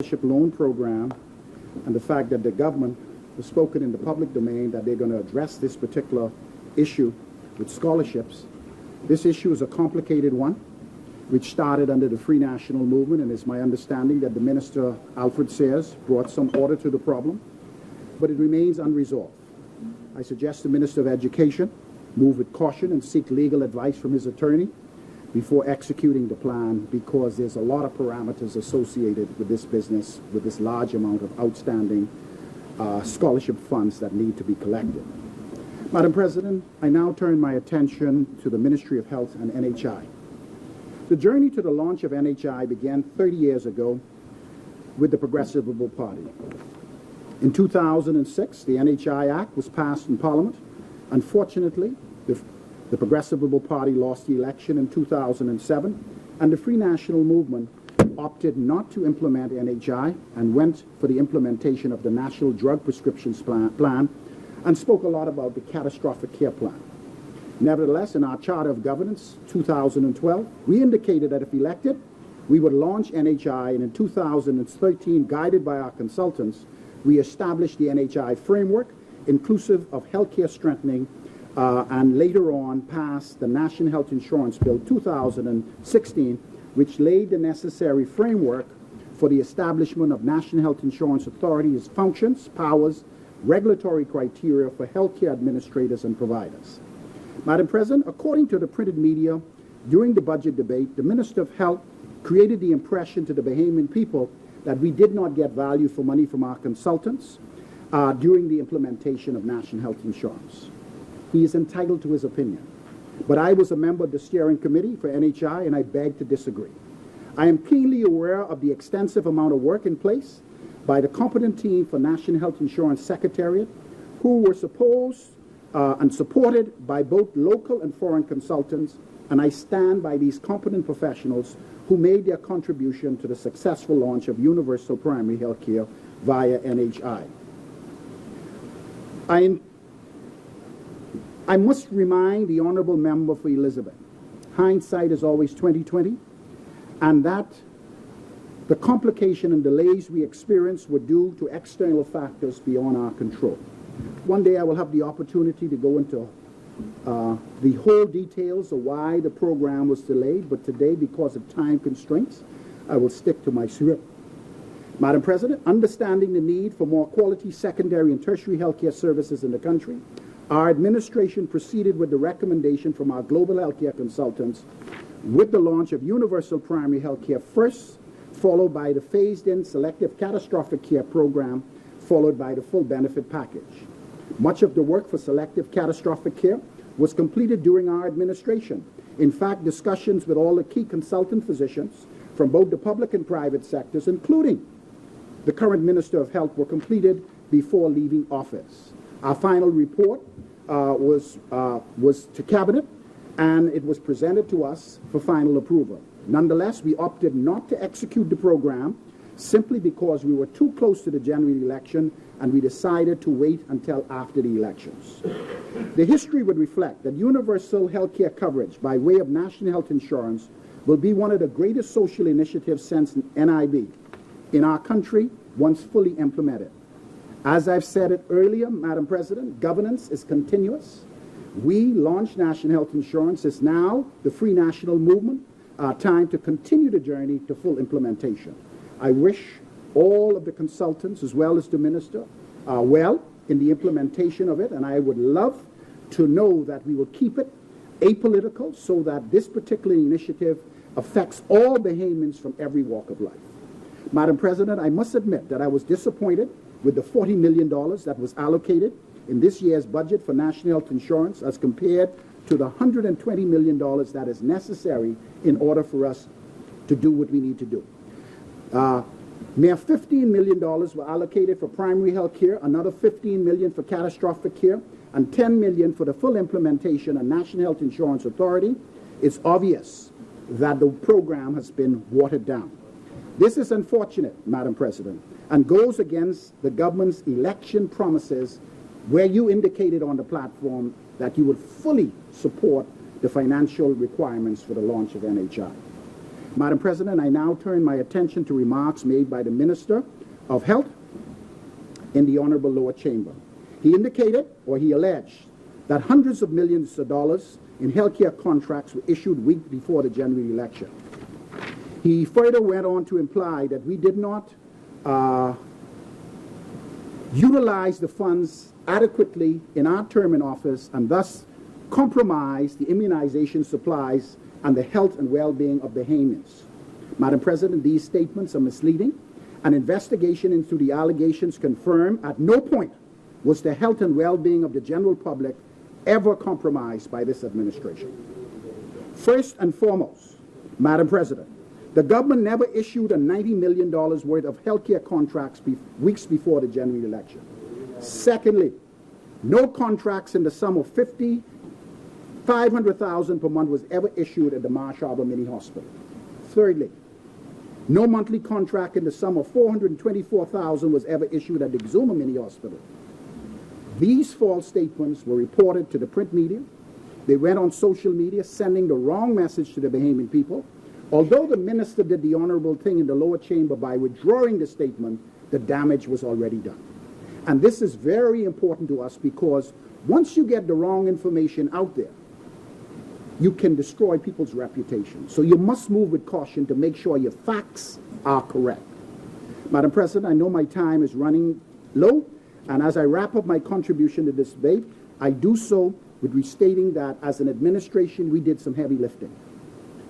scholarship loan program and the fact that the government has spoken in the public domain that they're going to address this particular issue with scholarships. This issue is a complicated one, which started under the Free National Movement, and it's my understanding that the Minister, Alfred Sayers, brought some order to the problem, but it remains unresolved. I suggest the Minister of Education move with caution and seek legal advice from his attorney before executing the plan, because there's a lot of parameters associated with this business, with this large amount of outstanding scholarship funds that need to be collected. Madam President, I now turn my attention to the Ministry of Health and NHI. The journey to the launch of NHI began 30 years ago with the Progressive Liberal Party. In 2006, the NHI Act was passed in Parliament. Unfortunately, the Progressive Liberal Party lost the election in 2007, and the Free National Movement opted not to implement NHI and went for the implementation of the National Drug Prescriptions Plan and spoke a lot about the Catastrophic Care Plan. Nevertheless, in our Charter of Governance, 2012, we indicated that if elected, we would launch NHI, and in 2013, guided by our consultants, we established the NHI framework, inclusive of healthcare strengthening, and later on passed the National Health Insurance Bill 2016, which laid the necessary framework for the establishment of National Health Insurance Authority's functions, powers, regulatory criteria for healthcare administrators and providers. Madam President, according to the printed media, during the budget debate, the Minister of Health created the impression to the Bahamian people that we did not get value for money from our consultants during the implementation of National Health Insurance. He is entitled to his opinion. But I was a member of the steering committee for NHI, and I beg to disagree. I am keenly aware of the extensive amount of work in place by the competent team for National Health Insurance Secretariat, who were supposed and supported by both local and foreign consultants, and I stand by these competent professionals who made their contribution to the successful launch of universal primary health care via NHI. I must remind the honourable member for Elizabeth, hindsight is always 20/20, and that the complication and delays we experienced were due to external factors beyond our control. One day I will have the opportunity to go into the whole details of why the program was delayed, but today, because of time constraints, I will stick to my script. Madam President, understanding the need for more quality secondary and tertiary healthcare services in the country, our administration proceeded with the recommendation from our global healthcare consultants with the launch of universal primary healthcare first, followed by the phased-in selective catastrophic care program, followed by the full benefit package. Much of the work for selective catastrophic care was completed during our administration. In fact, discussions with all the key consultant physicians from both the public and private sectors, including the current Minister of Health, were completed before leaving office. Our final report was to Cabinet, and it was presented to us for final approval. Nonetheless, we opted not to execute the program simply because we were too close to the general election, and we decided to wait until after the elections. The history would reflect that universal health care coverage by way of national health insurance will be one of the greatest social initiatives since NIB in our country once fully implemented. As I've said it earlier, Madam President, governance is continuous. We launched national health insurance. It's now the Free National Movement time to continue the journey to full implementation. I wish all of the consultants, as well as the Minister, well in the implementation of it, and I would love to know that we will keep it apolitical so that this particular initiative affects all Bahamians from every walk of life. Madam President, I must admit that I was disappointed with the $40 million that was allocated in this year's budget for national health insurance as compared to the $120 million that is necessary in order for us to do what we need to do. Mere $15 million were allocated for primary health care, another $15 million for catastrophic care, and $10 million for the full implementation of National Health Insurance Authority. It's obvious that the program has been watered down. This is unfortunate, Madam President, and goes against the government's election promises, where you indicated on the platform that you would fully support the financial requirements for the launch of NHI. Madam President, I now turn my attention to remarks made by the Minister of Health in the Honorable Lower Chamber. He indicated, or he alleged, that hundreds of millions of dollars in healthcare contracts were issued week before the general election. He further went on to imply that we did not utilize the funds adequately in our term in office and thus compromise the immunization supplies and the health and well-being of Bahamians. Madam President, these statements are misleading. An investigation into the allegations confirmed at no point was the health and well-being of the general public ever compromised by this administration. First and foremost, Madam President, the government never issued a $90 million worth of healthcare contracts weeks before the general election. Secondly, no contracts in the sum of $500,000 per month was ever issued at the Marsh Harbor Mini Hospital. Thirdly, no monthly contract in the sum of $424,000 was ever issued at the Exuma Mini Hospital. These false statements were reported to the print media. They went on social media, sending the wrong message to the Bahamian people. Although the minister did the honorable thing in the lower chamber by withdrawing the statement, the damage was already done. And this is very important to us because once you get the wrong information out there, you can destroy people's reputation. So you must move with caution to make sure your facts are correct. Madam President, I know my time is running low, and as I wrap up my contribution to this debate, I do so with restating that as an administration, we did some heavy lifting.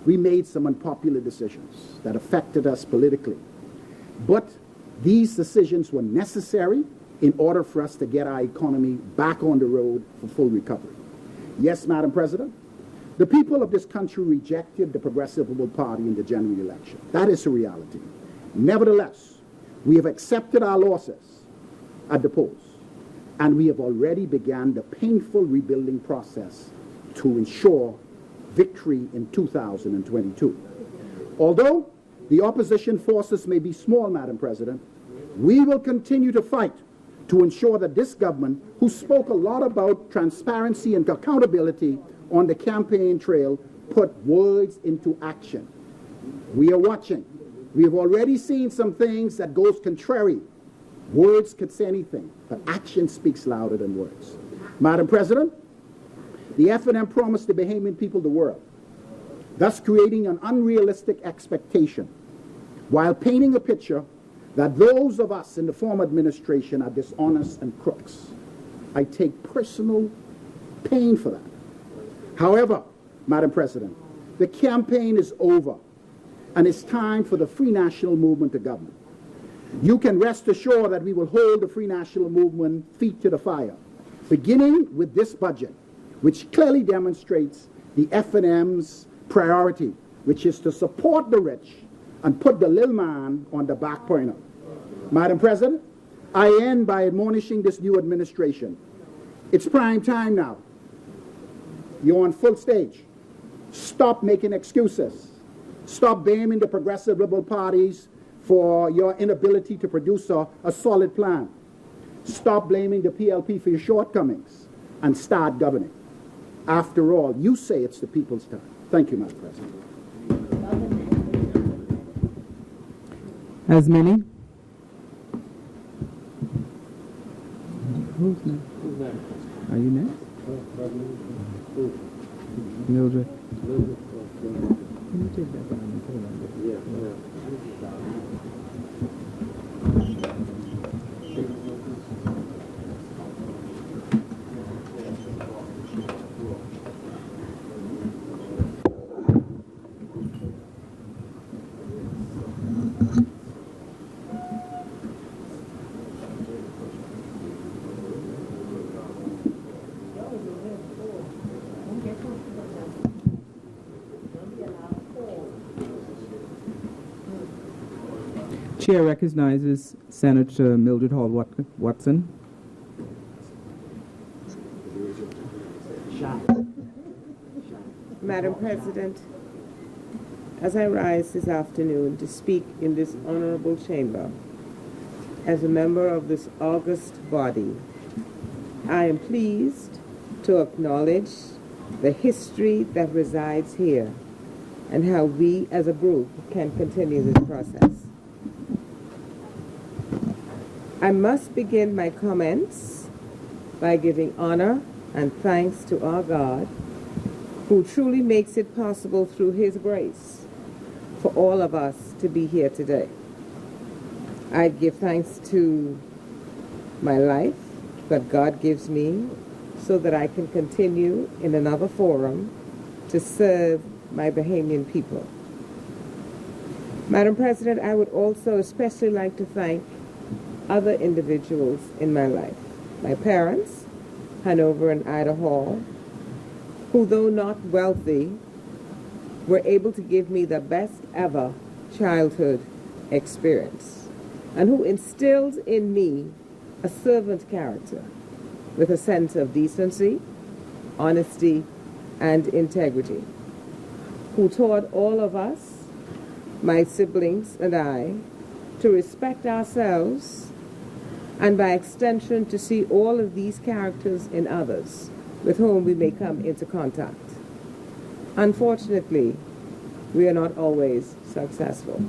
We made some unpopular decisions that affected us politically. But these decisions were necessary in order for us to get our economy back on the road for full recovery. Yes, Madam President, the people of this country rejected the Progressive Liberal Party in the general election. That is a reality. Nevertheless, we have accepted our losses at the polls, and we have already begun the painful rebuilding process to ensure victory in 2022. Although the opposition forces may be small, Madam President, we will continue to fight to ensure that this government, who spoke a lot about transparency and accountability on the campaign trail, put words into action. We are watching. We have already seen some things that goes contrary. Words could say anything, but action speaks louder than words. Madam President, the F&M promised the Bahamian people the world, thus creating an unrealistic expectation, while painting a picture that those of us in the former administration are dishonest and crooks. I take personal pain for that. However, Madam President, the campaign is over, and it's time for the Free National Movement to govern. You can rest assured that we will hold the Free National Movement feet to the fire, beginning with this budget, which clearly demonstrates the F&M's priority, which is to support the rich and put the little man on the back burner. Madam President, I end by admonishing this new administration. It's prime time now. You're on full stage. Stop making excuses. Stop blaming the Progressive Liberal parties for your inability to produce a solid plan. Stop blaming the PLP for your shortcomings and start governing. After all, you say it's the people's time. Thank you, Madam President. As many. Who's next? Are you next? Mildred. Can you take that down and put it on there? Chair recognizes Senator Mildred Hall Watson. Madam President, as I rise this afternoon to speak in this honorable chamber as a member of this august body, I am pleased to acknowledge the history that resides here and how we as a group can continue this process. I must begin my comments by giving honor and thanks to our God, who truly makes it possible through His grace for all of us to be here today. I give thanks to my life that God gives me so that I can continue in another forum to serve my Bahamian people. Madam President, I would also especially like to thank other individuals in my life. My parents, Hanover and Ida Hall, who, though not wealthy, were able to give me the best ever childhood experience, and who instilled in me a servant character with a sense of decency, honesty, and integrity, who taught all of us, my siblings and I, to respect ourselves and by extension to see all of these characters in others with whom we may come into contact. Unfortunately, we are not always successful.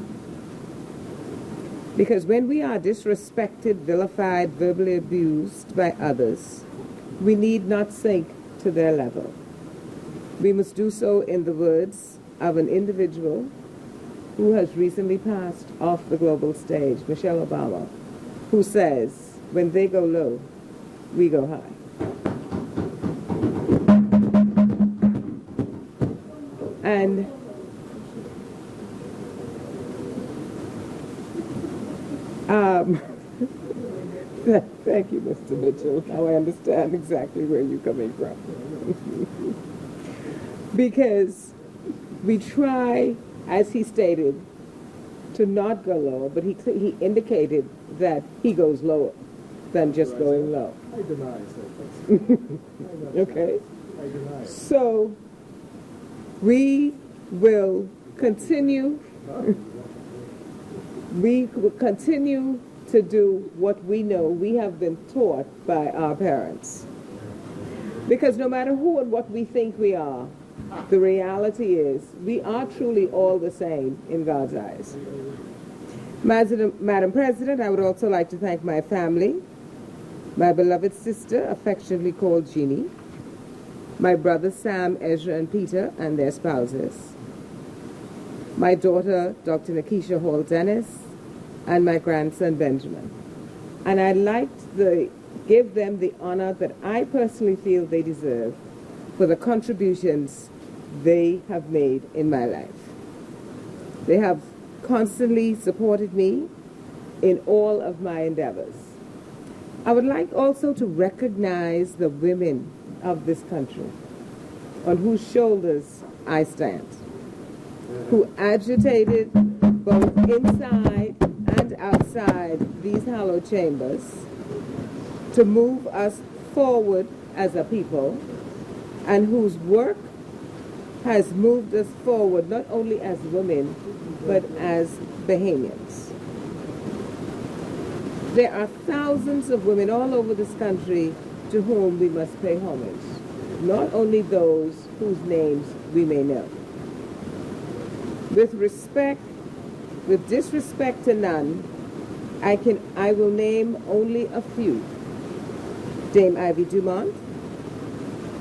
Because when we are disrespected, vilified, verbally abused by others, we need not sink to their level. We must do so in the words of an individual who has recently passed off the global stage, Michelle Obama, who says, when they go low, we go high. And thank you, Mr. Mitchell. Now I understand exactly where you're coming from. Because we try, as he stated, to not go lower, but he indicated that he goes lower than just going low. I deny, sir. Okay? I deny. So we will continue to do what we know we have been taught by our parents. Because no matter who and what we think we are, the reality is we are truly all the same in God's eyes. Madam President, I would also like to thank my family, my beloved sister, affectionately called Jeannie, my brothers Sam, Ezra, and Peter, and their spouses, my daughter, Dr. Nakisha Hall Dennis, and my grandson, Benjamin. And I'd like to give them the honor that I personally feel they deserve for the contributions they have made in my life. They have constantly supported me in all of my endeavors. I would like also to recognize the women of this country on whose shoulders I stand, who agitated both inside and outside these hallowed chambers to move us forward as a people, and whose work has moved us forward not only as women, but as Bahamians. There are thousands of women all over this country to whom we must pay homage, not only those whose names we may know. With disrespect to none, I will name only a few. Dame Ivy Dumont,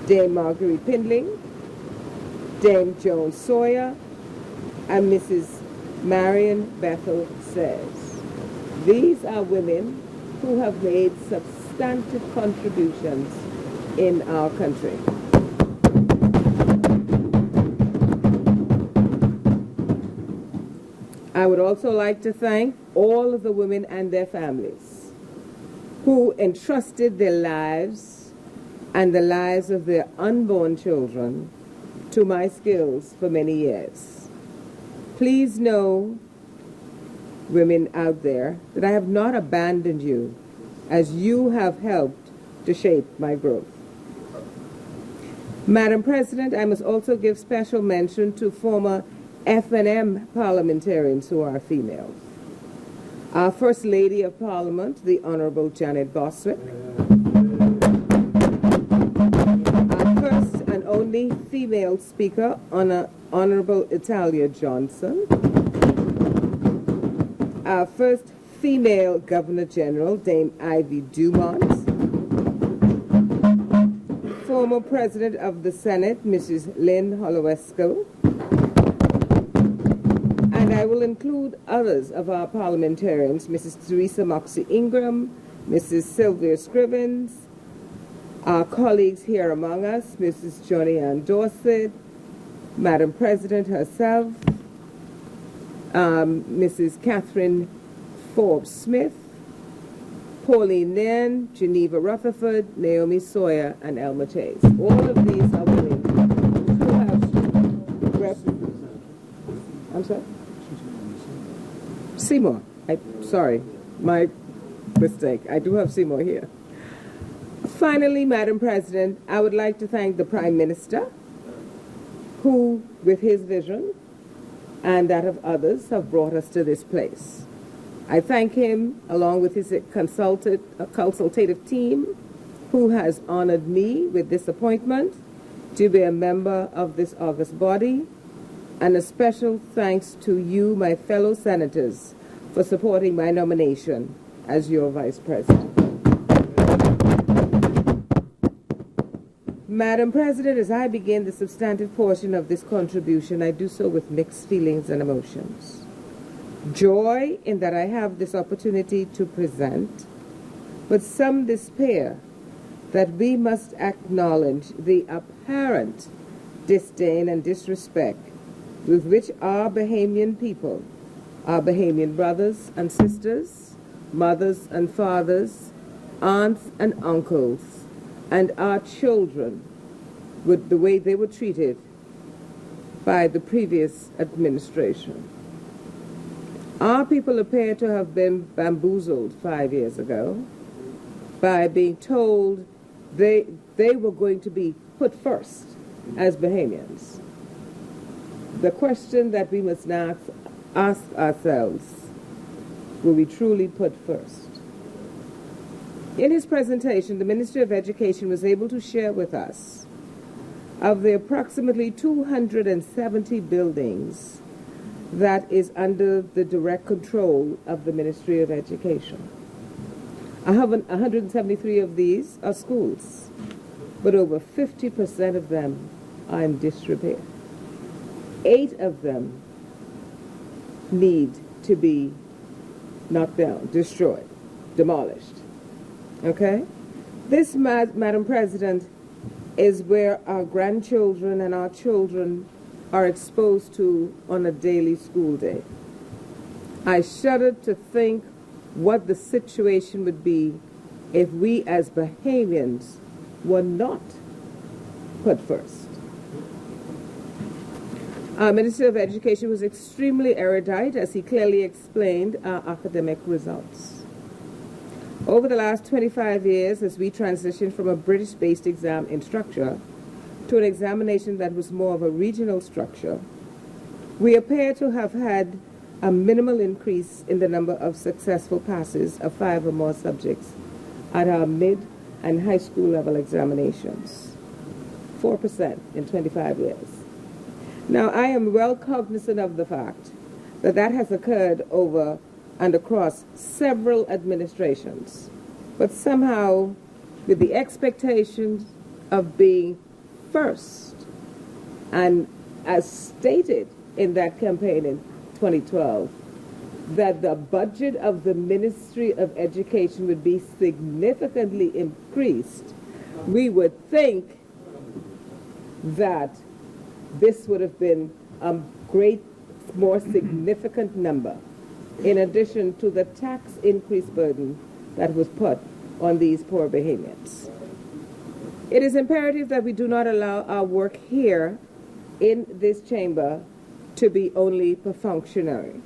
Dame Marguerite Pindling, Dame Joan Sawyer, and Mrs. Marion Bethel Says. These are women who have made substantive contributions in our country. I would also like to thank all of the women and their families who entrusted their lives and the lives of their unborn children to my skills for many years. Please know, women out there, that I have not abandoned you, as you have helped to shape my growth. Madam President, I must also give special mention to former F&M parliamentarians who are female. Our First Lady of Parliament, the Honorable Janet Boswick. Our first and only only female speaker, Honorable Italia Johnson. Our first female Governor General, Dame Ivy Dumont. Former President of the Senate, Mrs. Lynn Holowesko. And I will include others of our parliamentarians, Mrs. Theresa Moxie Ingram, Mrs. Sylvia Scrivens, our colleagues here among us, Mrs. Johnny Ann Dorset, Madam President herself, Mrs. Catherine Forbes Smith, Pauline Nairn, Geneva Rutherford, Naomi Sawyer, and Elma Chase. All of these are women who have I'm sorry? Seymour. Sorry, my mistake. I do have Seymour here. Finally, Madam President, I would like to thank the Prime Minister, who, with his vision and that of others, have brought us to this place. I thank him, along with his consultative team, who has honored me with this appointment to be a member of this august body, and a special thanks to you, my fellow senators, for supporting my nomination as your Vice President. Madam President, as I begin the substantive portion of this contribution, I do so with mixed feelings and emotions. Joy in that I have this opportunity to present, but some despair that we must acknowledge the apparent disdain and disrespect with which our Bahamian people, our Bahamian brothers and sisters, mothers and fathers, aunts and uncles, and our children, with the way they were treated by the previous administration. Our people appear to have been bamboozled 5 years ago by being told they were going to be put first as Bahamians. The question that we must now ask ourselves, were we truly put first? In his presentation, the Ministry of Education was able to share with us of the approximately 270 buildings that is under the direct control of the Ministry of Education. 173 of these are schools, but over 50% of them are in disrepair. 8 of them need to be knocked down, destroyed, demolished. Okay? This, Madam President, is where our grandchildren and our children are exposed to on a daily school day. I shudder to think what the situation would be if we as Bahamians were not put first. Our Minister of Education was extremely erudite as he clearly explained our academic results. Over the last 25 years, as we transitioned from a British-based exam in structure to an examination that was more of a regional structure, we appear to have had a minimal increase in the number of successful passes of 5 or more subjects at our mid and high school level examinations. 4% in 25 years. Now, I am well cognizant of the fact that that has occurred over and across several administrations, but somehow with the expectations of being first, and as stated in that campaign in 2012, that the budget of the Ministry of Education would be significantly increased, we would think that this would have been a great, more significant number, in addition to the tax increase burden that was put on these poor Bahamians. It is imperative that we do not allow our work here in this chamber to be only perfunctory.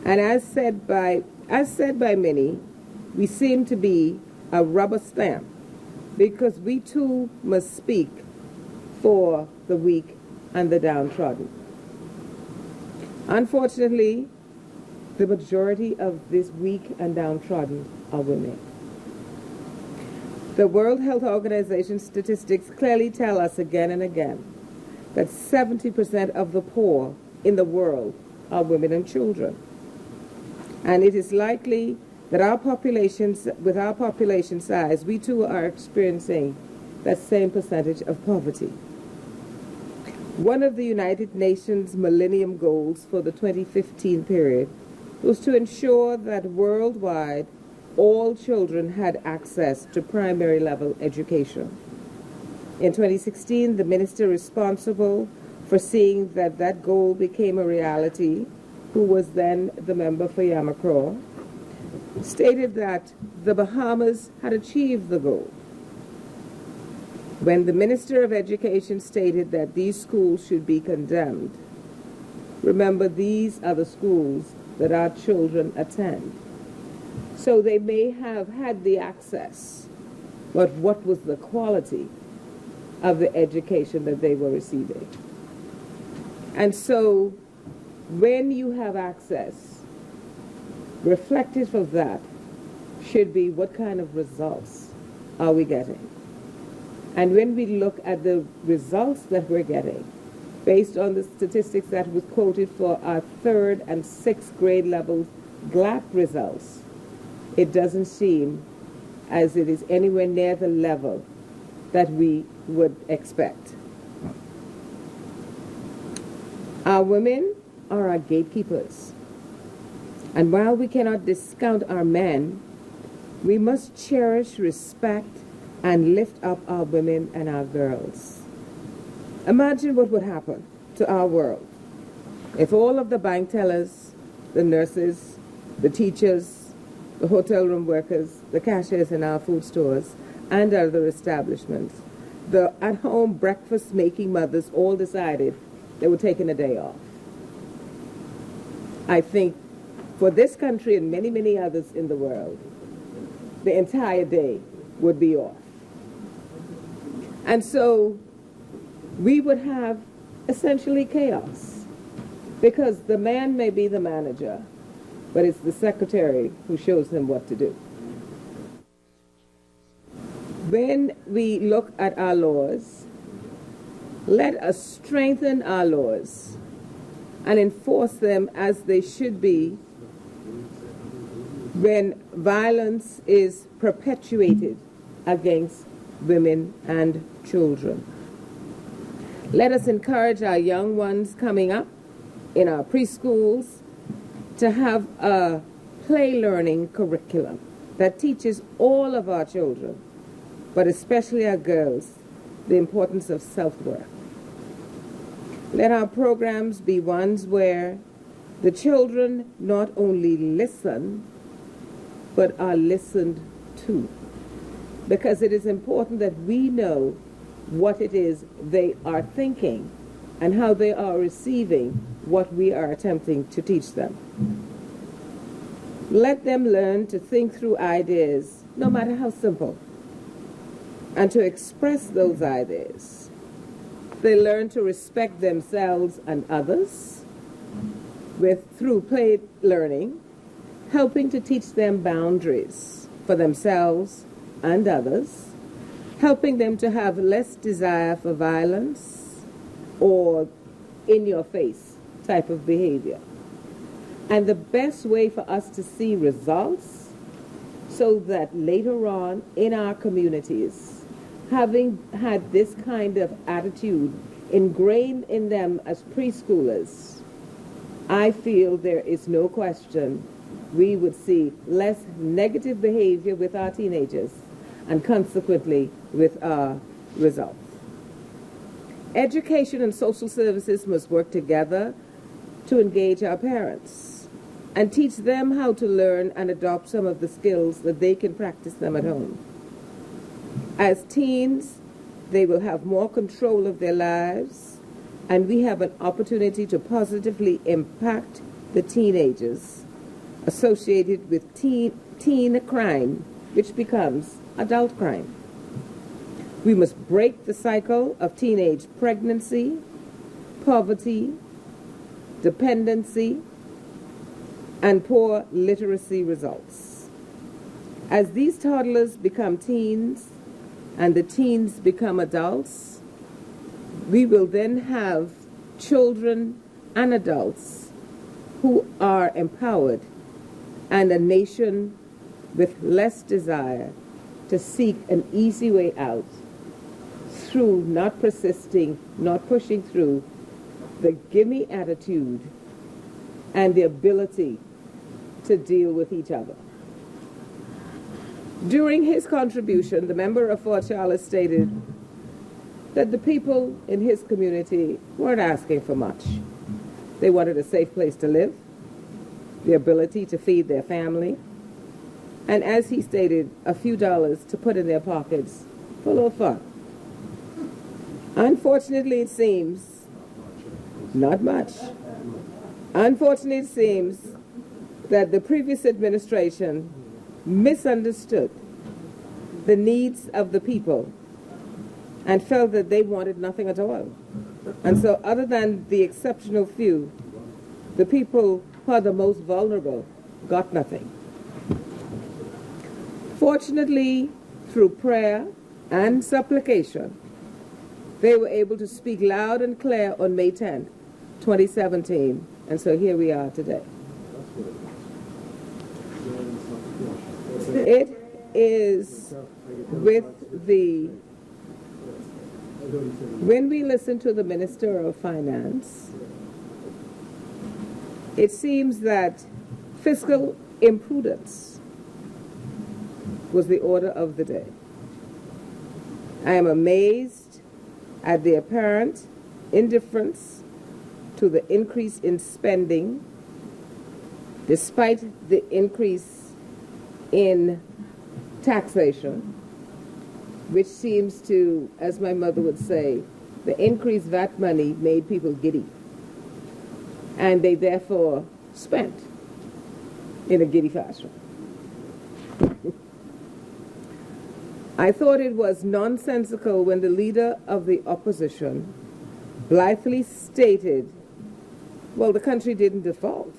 And as said by many, we seem to be a rubber stamp, because we too must speak for the weak and the downtrodden. Unfortunately, the majority of this weak and downtrodden are women. The World Health Organization statistics clearly tell us again and again that 70% of the poor in the world are women and children. And it is likely that with our population size, we too are experiencing that same percentage of poverty. One of the United Nations Millennium Goals for the 2015 period was to ensure that worldwide all children had access to primary level education. In 2016, the minister responsible for seeing that that goal became a reality, who was then the member for Yamakro, stated that the Bahamas had achieved the goal. When the Minister of Education stated that these schools should be condemned, remember, these are the schools that our children attend. So they may have had the access, but what was the quality of the education that they were receiving? And so when you have access, reflective of that should be what kind of results are we getting? And when we look at the results that we're getting, based on the statistics that was quoted for our 3rd and 6th grade level GLAP results, it doesn't seem as it is anywhere near the level that we would expect. Our women are our gatekeepers. And while we cannot discount our men, we must cherish, respect, and lift up our women and our girls. Imagine what would happen to our world if all of the bank tellers, the nurses, the teachers, the hotel room workers, the cashiers in our food stores and other establishments, the at-home breakfast-making mothers all decided they were taking a day off. I think for this country and many, many others in the world, the entire day would be off. And so we would have essentially chaos, because the man may be the manager, but it's the secretary who shows him what to do. When we look at our laws, let us strengthen our laws and enforce them as they should be when violence is perpetuated against women and children. Let us encourage our young ones coming up in our preschools to have a play learning curriculum that teaches all of our children, but especially our girls, the importance of self-worth. Let our programs be ones where the children not only listen, but are listened to. Because it is important that we know what it is they are thinking and how they are receiving what we are attempting to teach them. Let them learn to think through ideas, no matter how simple, and to express those ideas. They learn to respect themselves and others through play learning, helping to teach them boundaries for themselves and others, helping them to have less desire for violence or in-your-face type of behavior. And the best way for us to see results, so that later on in our communities, having had this kind of attitude ingrained in them as preschoolers, I feel there is no question we would see less negative behavior with our teenagers and consequently with our results. Education and social services must work together to engage our parents and teach them how to learn and adopt some of the skills that they can practice them at home. As teens, they will have more control of their lives, and we have an opportunity to positively impact the teenagers associated with teen crime, which becomes adult crime. We must break the cycle of teenage pregnancy, poverty, dependency, and poor literacy results. As these toddlers become teens, and the teens become adults, we will then have children and adults who are empowered, and a nation with less desire to seek an easy way out through not persisting, not pushing through the gimme attitude and the ability to deal with each other. During his contribution, the member of Fort Charles stated that the people in his community weren't asking for much. They wanted a safe place to live, the ability to feed their family, and as he stated, a few dollars to put in their pockets for a little fun. Unfortunately, it seems, not much. Unfortunately, it seems that the previous administration misunderstood the needs of the people and felt that they wanted nothing at all. And so other than the exceptional few, the people who are the most vulnerable got nothing. Fortunately, through prayer and supplication, they were able to speak loud and clear on May 10th, 2017, and so here we are today. It is with the, when we listen to the Minister of Finance, it seems that fiscal imprudence was the order of the day. I am amazed at the apparent indifference to the increase in spending, despite the increase in taxation, which seems to, as my mother would say, the increased VAT money made people giddy, and they therefore spent in a giddy fashion. I thought it was nonsensical when the leader of the opposition blithely stated, well, the country didn't default,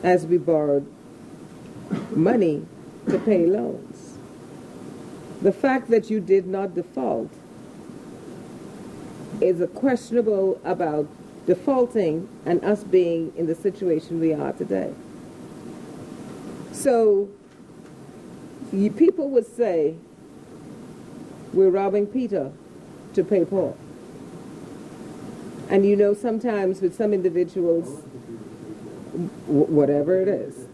as we borrowed money to pay loans. The fact that you did not default is a questionable about defaulting and us being in the situation we are today. So people would say, we're robbing Peter to pay Paul. And you know, sometimes with some individuals, whatever it is,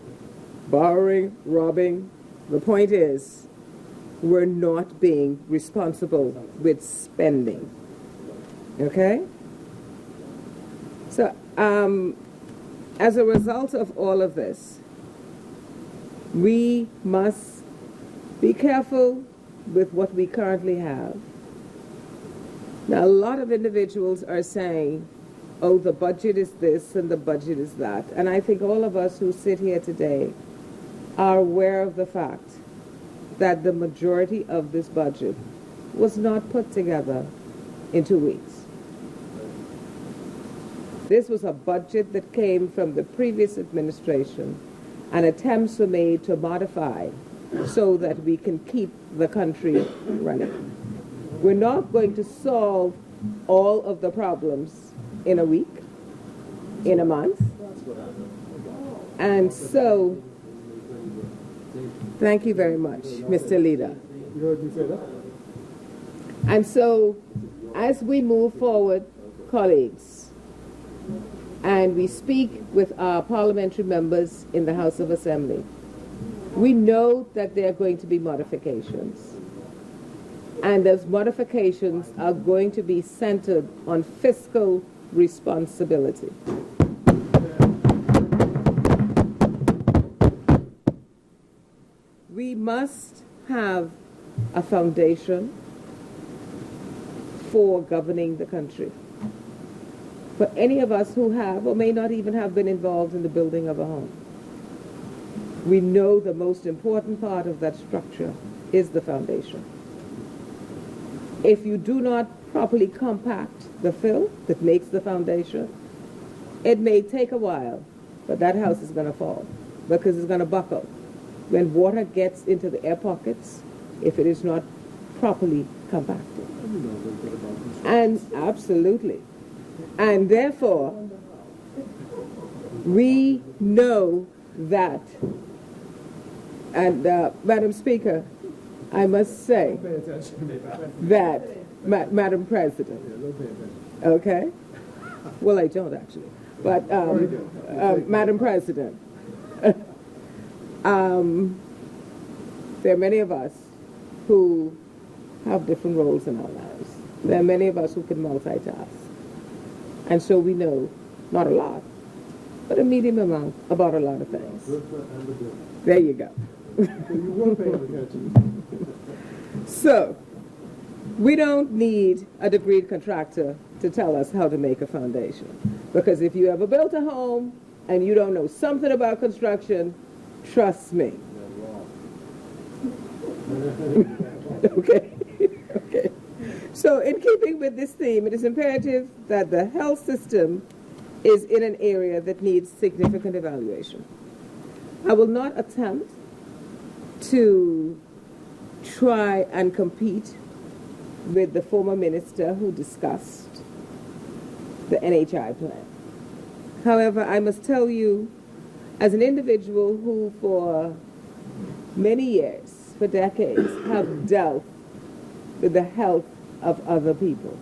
borrowing, robbing, the point is, we're not being responsible with spending. Okay? So, as a result of all of this, we must be careful with what we currently have. Now, a lot of individuals are saying, oh, the budget is this and the budget is that. And I think all of us who sit here today are aware of the fact that the majority of this budget was not put together in 2 weeks. This was a budget that came from the previous administration, and attempts were made to modify so that we can keep the country running. We're not going to solve all of the problems in a week, in a month. And so, thank you very much, Mr. Leader. You heard me say that? And so, as we move forward, colleagues, and we speak with our parliamentary members in the House of Assembly, we know that there are going to be modifications. And those modifications are going to be centered on fiscal responsibility. We must have a foundation for governing the country. For any of us who have or may not even have been involved in the building of a home, we know the most important part of that structure is the foundation. If you do not properly compact the fill that makes the foundation, it may take a while, but that house is going to fall because it's going to buckle. When water gets into the air pockets, if it is not properly compacted. And absolutely. And therefore, we know that, and Madam Speaker, I must say that, Madam President, okay? Well, I don't actually, but Madam President, there are many of us who have different roles in our lives. There are many of us who can multitask. And so we know, not a lot, but a medium amount about a lot of things. There you go. So, we don't need a degreed contractor to tell us how to make a foundation. Because if you ever built a home and you don't know something about construction, trust me. Okay. Okay. So in keeping with this theme, it is imperative that the health system is in an area that needs significant evaluation. I will not attempt to try and compete with the former minister who discussed the NHI plan. However, I must tell you, as an individual who for many years, for decades, have dealt with the health of other people,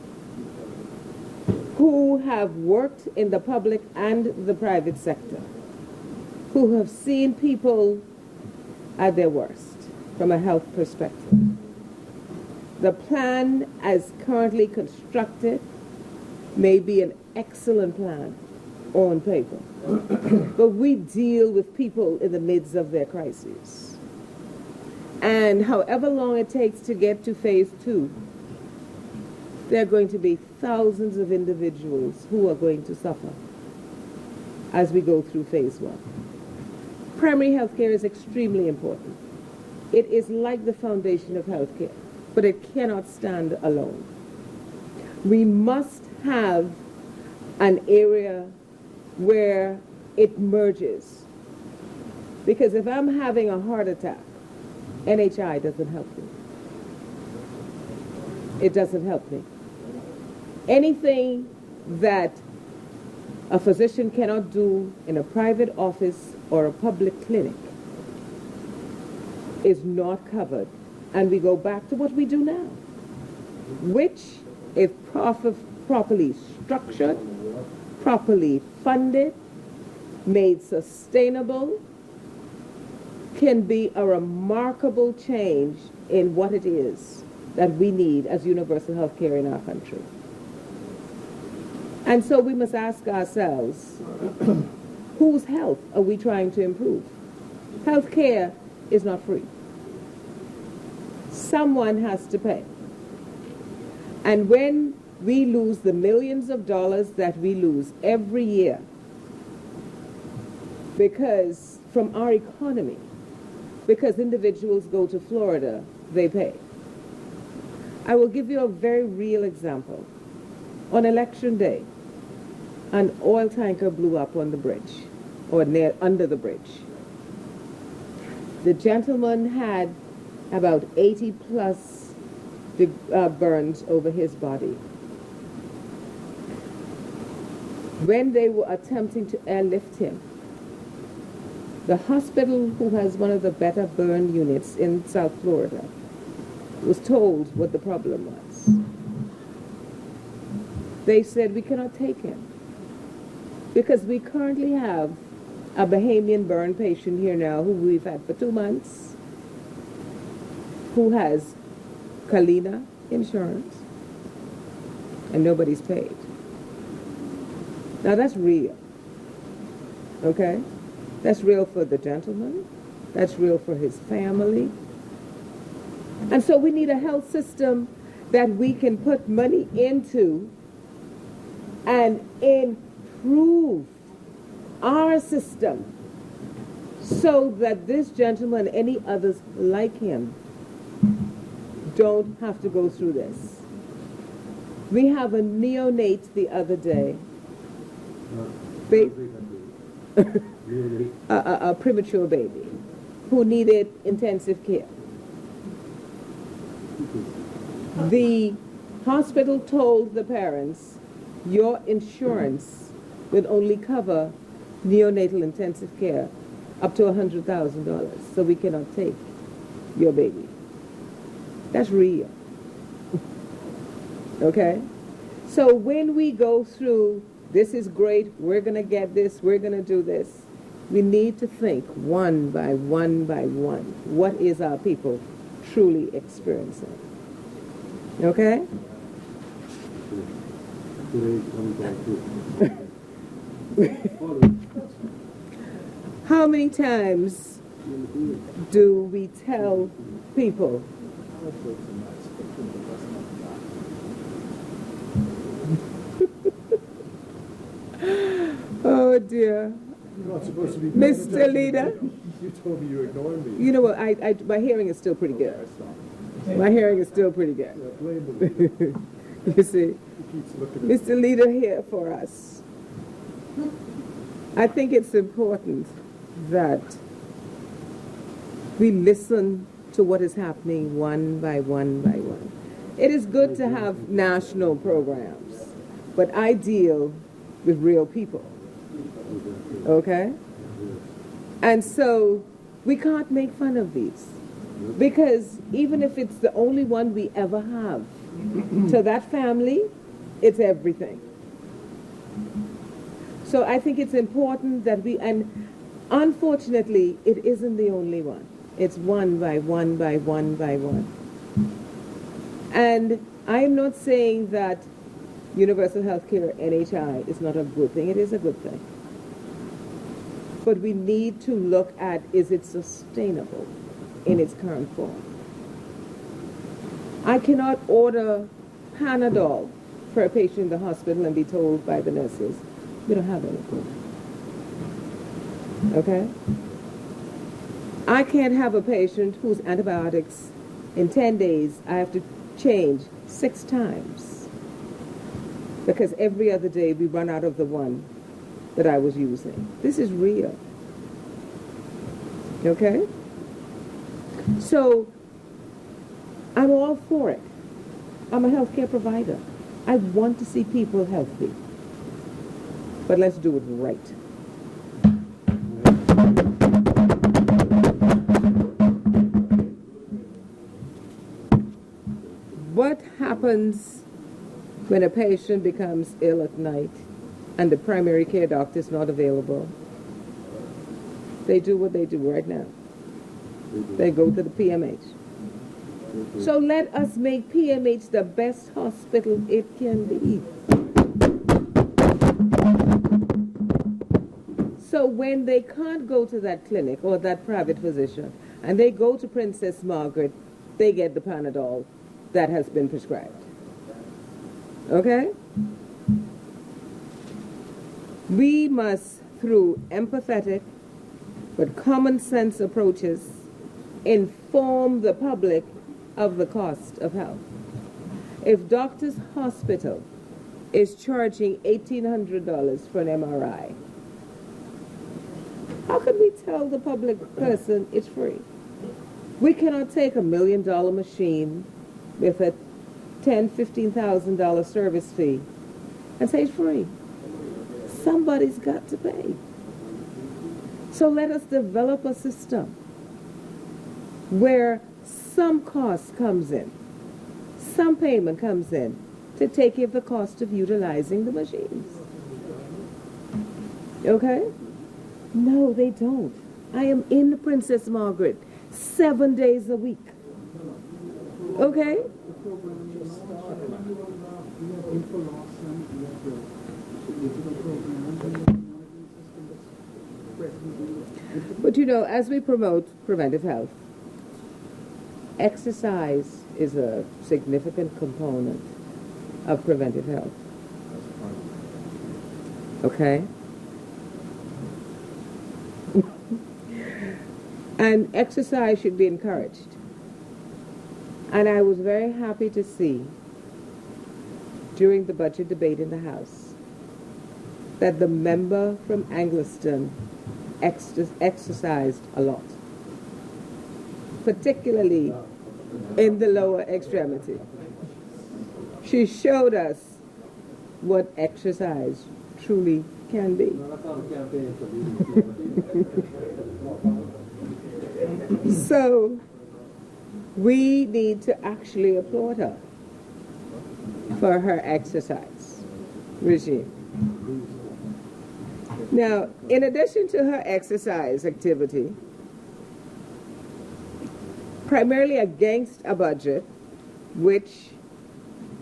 who have worked in the public and the private sector, who have seen people at their worst from a health perspective. The plan as currently constructed may be an excellent plan on paper, but we deal with people in the midst of their crises. And however long it takes to get to phase 2, there are going to be thousands of individuals who are going to suffer as we go through phase 1. Primary health care is extremely important. It is like the foundation of health care, but it cannot stand alone. We must have an area where it merges. Because if I'm having a heart attack, NHI doesn't help me. It doesn't help me. Anything that a physician cannot do in a private office or a public clinic is not covered. And we go back to what we do now, which, if properly structured, properly funded, made sustainable, can be a remarkable change in what it is that we need as universal health care in our country. And so we must ask ourselves, whose health are we trying to improve? Health care is not free. Someone has to pay. And when we lose the millions of dollars that we lose every year because from our economy, because individuals go to Florida, they pay. I will give you a very real example. On election day, an oil tanker blew up on the bridge, or near under the bridge. The gentleman had about 80 plus burns over his body. When they were attempting to airlift him, the hospital, who has one of the better burn units in South Florida, was told what the problem was. They said, we cannot take him because we currently have a Bahamian burn patient here now who we've had for 2 months, who has Kalina insurance, and nobody's paid. Now that's real, okay? That's real for the gentleman. That's real for his family. And so we need a health system that we can put money into and improve our system so that this gentleman and any others like him don't have to go through this. We have a neonate the other day, a premature baby who needed intensive care. The hospital told the parents, your insurance will only cover neonatal intensive care up to $100,000, so we cannot take your baby. That's real. Okay? So when we go through, this is great, we're going to get this, we're going to do this, we need to think one by one by one, what is our people truly experiencing? Okay? How many times do we tell people oh dear. You're not supposed to be Mr. Leader? You told me you ignored me. You know what, my hearing is still pretty good. My hearing is still pretty good. Yeah, blame the leader. You see, He keeps looking at Mr. Leader here for us. I think it's important that we listen to what is happening one by one by one. It is good to have national programs, but I deal with real people. Okay? And so we can't make fun of these, because even if it's the only one we ever have, to that family, it's everything. So I think it's important that we, and unfortunately, it isn't the only one. It's one by one by one by one. And I am not saying that universal health care, NHI, is not a good thing. It is a good thing. But we need to look at, is it sustainable in its current form? I cannot order Panadol for a patient in the hospital and be told by the nurses, we don't have anything. Okay? I can't have a patient whose antibiotics in 10 days I have to change 6 times, because every other day we run out of the one that I was using. This is real. Okay? So, I'm all for it. I'm a healthcare provider. I want to see people healthy. But let's do it right. What happens when a patient becomes ill at night and the primary care doctor is not available? They do what they do right now. They go to the PMH. So let us make PMH the best hospital it can be. So when they can't go to that clinic or that private physician and they go to Princess Margaret, they get the Panadol that has been prescribed. Okay? We must, through empathetic but common sense approaches, inform the public of the cost of health. If Doctors Hospital is charging $1,800 for an MRI, how can we tell the public person it's free? We cannot take $1 million machine with a $10,000, $15,000 service fee and say it's free. Somebody's got to pay. So let us develop a system where some cost comes in, some payment comes in to take care of the cost of utilizing the machines. Okay? No, they don't. I am in Princess Margaret 7 days a week. Okay? But you know, as we promote preventive health, exercise is a significant component of preventive health. Okay? And exercise should be encouraged. And I was very happy to see during the budget debate in the House that the member from Angliston exercised a lot, particularly in the lower extremity. She showed us what exercise truly can be. So we need to actually applaud her for her exercise regime. Now, in addition to her exercise activity, primarily against a budget, which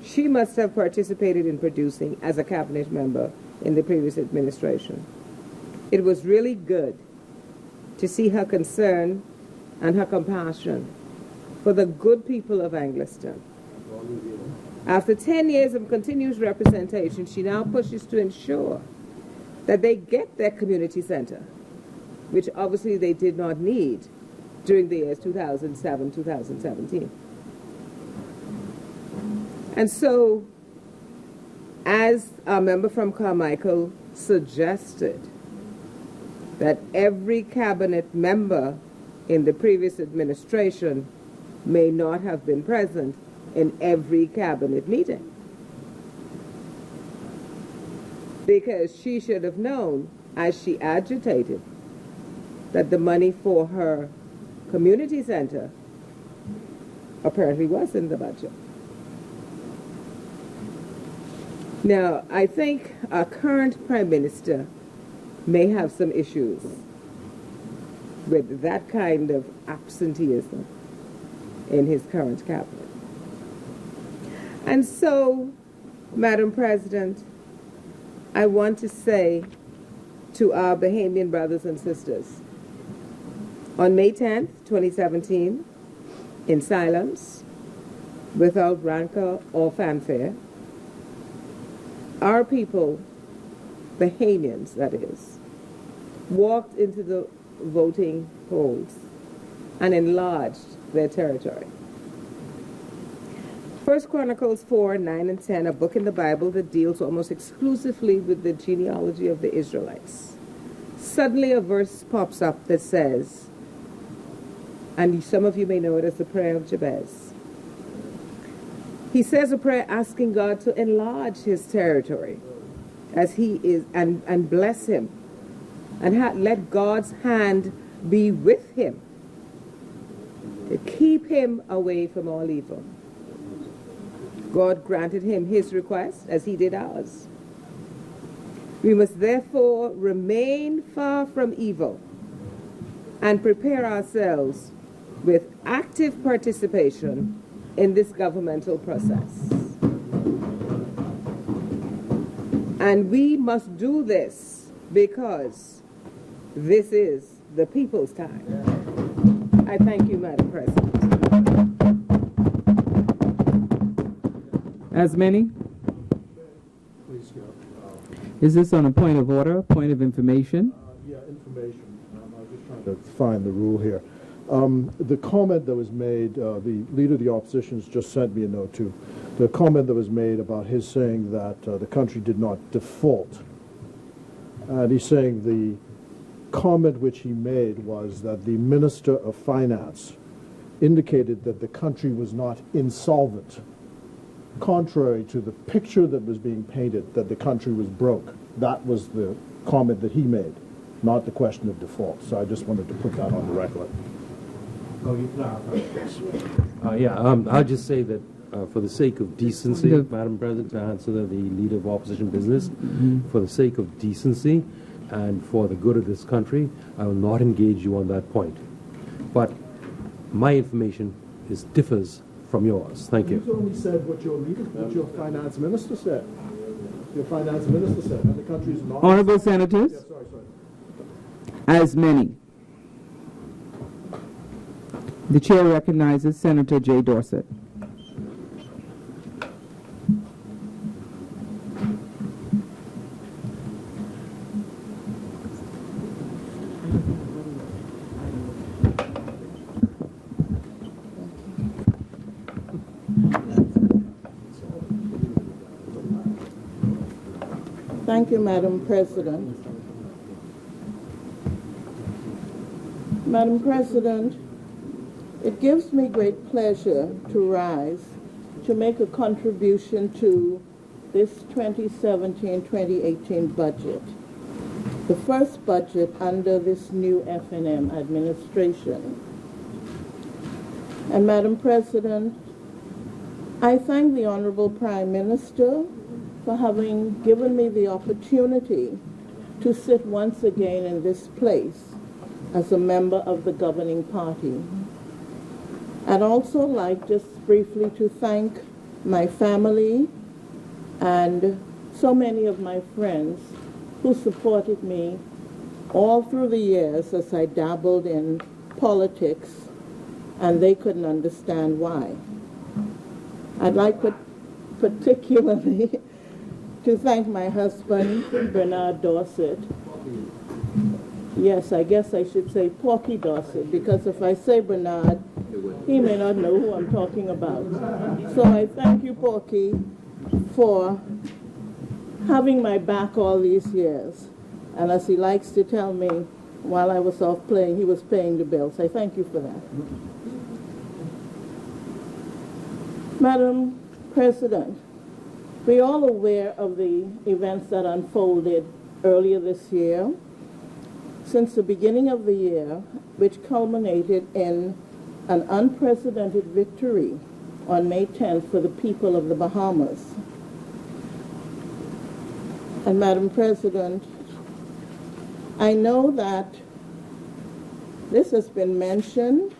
she must have participated in producing as a cabinet member in the previous administration, it was really good to see her concern and her compassion for the good people of Angliston. After 10 years of continuous representation, she now pushes to ensure that they get their community center, which obviously they did not need during the years 2007-2017. And so, as our member from Carmichael suggested, that every cabinet member in the previous administration may not have been present in every cabinet meeting, because she should have known, as she agitated, that the money for her community center apparently was in the budget. Now, I think our current Prime Minister may have some issues with that kind of absenteeism in his current cabinet. And so, Madam President, I want to say to our Bahamian brothers and sisters, on May 10th, 2017, in silence, without rancor or fanfare, our people, Bahamians that is, walked into the voting polls and enlarged their territory. 1 Chronicles 4, 9, and 10, a book in the Bible that deals almost exclusively with the genealogy of the Israelites. Suddenly a verse pops up that says, and some of you may know it as the prayer of Jabez. He says a prayer asking God to enlarge his territory as he is, and bless him, and let God's hand be with him, to keep him away from all evil. God granted him his request as he did ours. We must therefore remain far from evil and prepare ourselves with active participation in this governmental process. And we must do this because this is the people's time. I thank you, Madam President. As many? Please go. Is this on a point of order, point of information? Yeah, information. I was just trying to find the rule here. The comment that was made, the leader of the opposition just sent me a note too. The comment that was made about his saying that the country did not default. And he's saying the comment which he made was that the Minister of Finance indicated that the country was not insolvent, contrary to the picture that was being painted that the country was broke. That was the comment that he made, not the question of default. So I just wanted to put that on the record. I'll just say that for the sake of decency, Madam President, to answer the leader of opposition business, for the sake of decency and for the good of this country, I will not engage you on that point. But my information differs from yours. Thank you. You only said what your finance minister said. Your finance minister said that the country is not. Honorable Senators, Yeah, sorry. as many. The chair recognizes Senator Jay Dorsett. Thank you, Madam President. Madam President, it gives me great pleasure to rise to make a contribution to this 2017-2018 budget, the first budget under this new F&M administration. And Madam President, I thank the Honorable Prime Minister for having given me the opportunity to sit once again in this place as a member of the governing party. I'd also like just briefly to thank my family and so many of my friends who supported me all through the years as I dabbled in politics, and they couldn't understand why. I'd like particularly to thank my husband, Bernard Dorset. Yes, I guess I should say Porky Dorset, because if I say Bernard, he may not know who I'm talking about. So I thank you, Porky, for having my back all these years. And as he likes to tell me, while I was off playing, he was paying the bills. I thank you for that. Madam President, we're all aware of the events that unfolded earlier this year, since the beginning of the year, which culminated in an unprecedented victory on May 10th for the people of the Bahamas. And Madam President, I know that this has been mentioned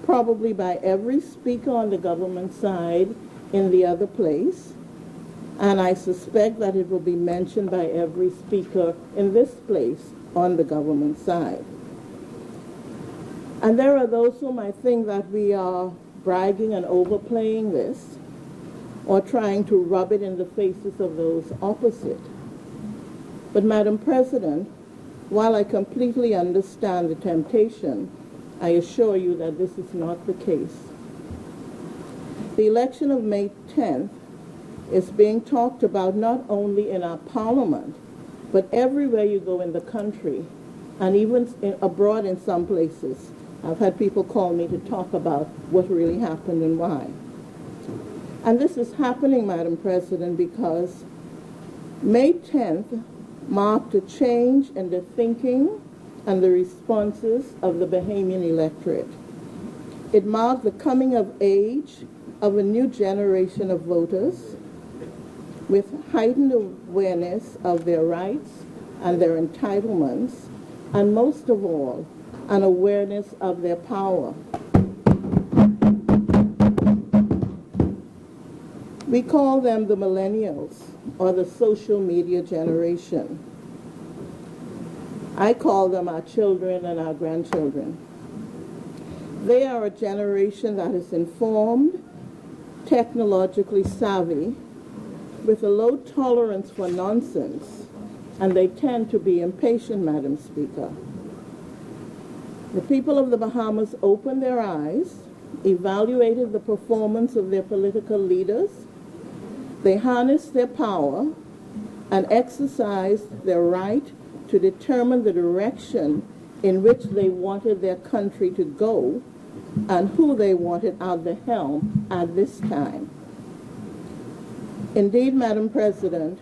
probably by every speaker on the government side in the other place, and I suspect that it will be mentioned by every speaker in this place on the government side. And there are those who might think that we are bragging and overplaying this, or trying to rub it in the faces of those opposite. But Madam President, while I completely understand the temptation, I assure you that this is not the case. The election of May 10th is being talked about not only in our parliament, but everywhere you go in the country, and even abroad in some places. I've had people call me to talk about what really happened and why. And this is happening, Madam President, because May 10th marked a change in the thinking and the responses of the Bahamian electorate. It marked the coming of age of a new generation of voters with heightened awareness of their rights and their entitlements, and most of all, an awareness of their power. We call them the millennials, or the social media generation. I call them our children and our grandchildren. They are a generation that is informed, technologically savvy, with a low tolerance for nonsense, and they tend to be impatient, Madam Speaker. The people of the Bahamas opened their eyes, evaluated the performance of their political leaders, they harnessed their power, and exercised their right to determine the direction in which they wanted their country to go and who they wanted at the helm at this time. Indeed, Madam President,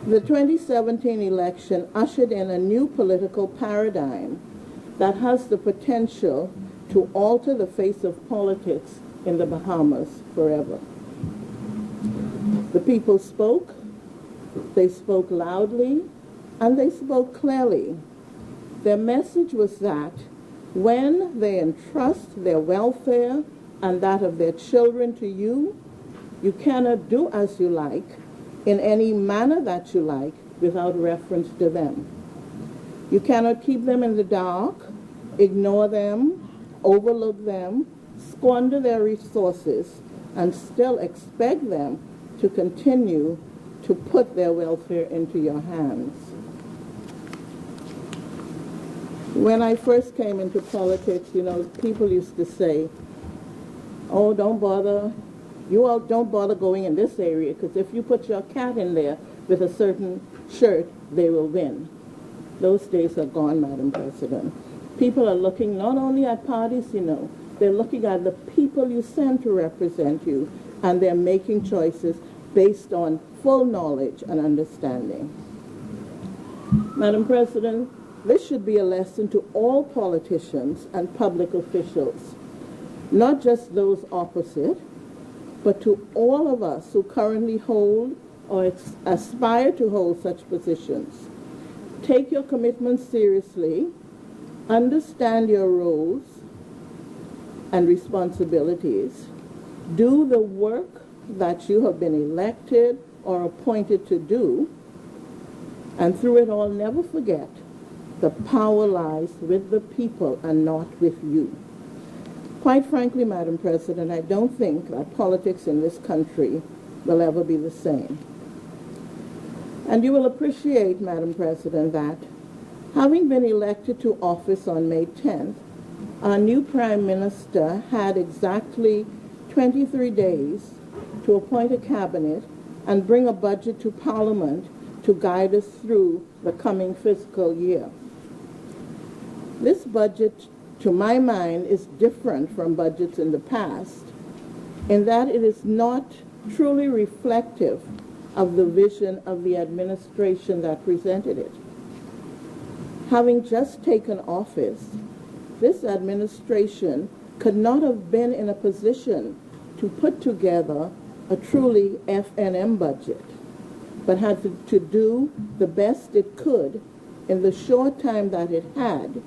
the 2017 election ushered in a new political paradigm that has the potential to alter the face of politics in the Bahamas forever. The people spoke, they spoke loudly, and they spoke clearly. Their message was that when they entrust their welfare and that of their children to you, you cannot do as you like in any manner that you like without reference to them. You cannot keep them in the dark, ignore them, overlook them, squander their resources, and still expect them to continue to put their welfare into your hands. When I first came into politics, people used to say, oh, don't bother, you all don't bother going in this area, because if you put your cat in there with a certain shirt, they will win. Those days are gone, Madam President. People are looking not only at parties, They're looking at the people you send to represent you, and they're making choices based on full knowledge and understanding. Madam President, this should be a lesson to all politicians and public officials, not just those opposite, but to all of us who currently hold or aspire to hold such positions. Take your commitments seriously, understand your roles and responsibilities, do the work that you have been elected or appointed to do, and through it all, never forget the power lies with the people and not with you. Quite frankly, Madam President, I don't think that politics in this country will ever be the same. And you will appreciate, Madam President, that having been elected to office on May 10th, our new Prime Minister had exactly 23 days to appoint a cabinet and bring a budget to Parliament to guide us through the coming fiscal year. This budget, to my mind, is different from budgets in the past in that it is not truly reflective of the vision of the administration that presented it. Having just taken office, this administration could not have been in a position to put together a truly F&M budget, but had to do the best it could in the short time that it had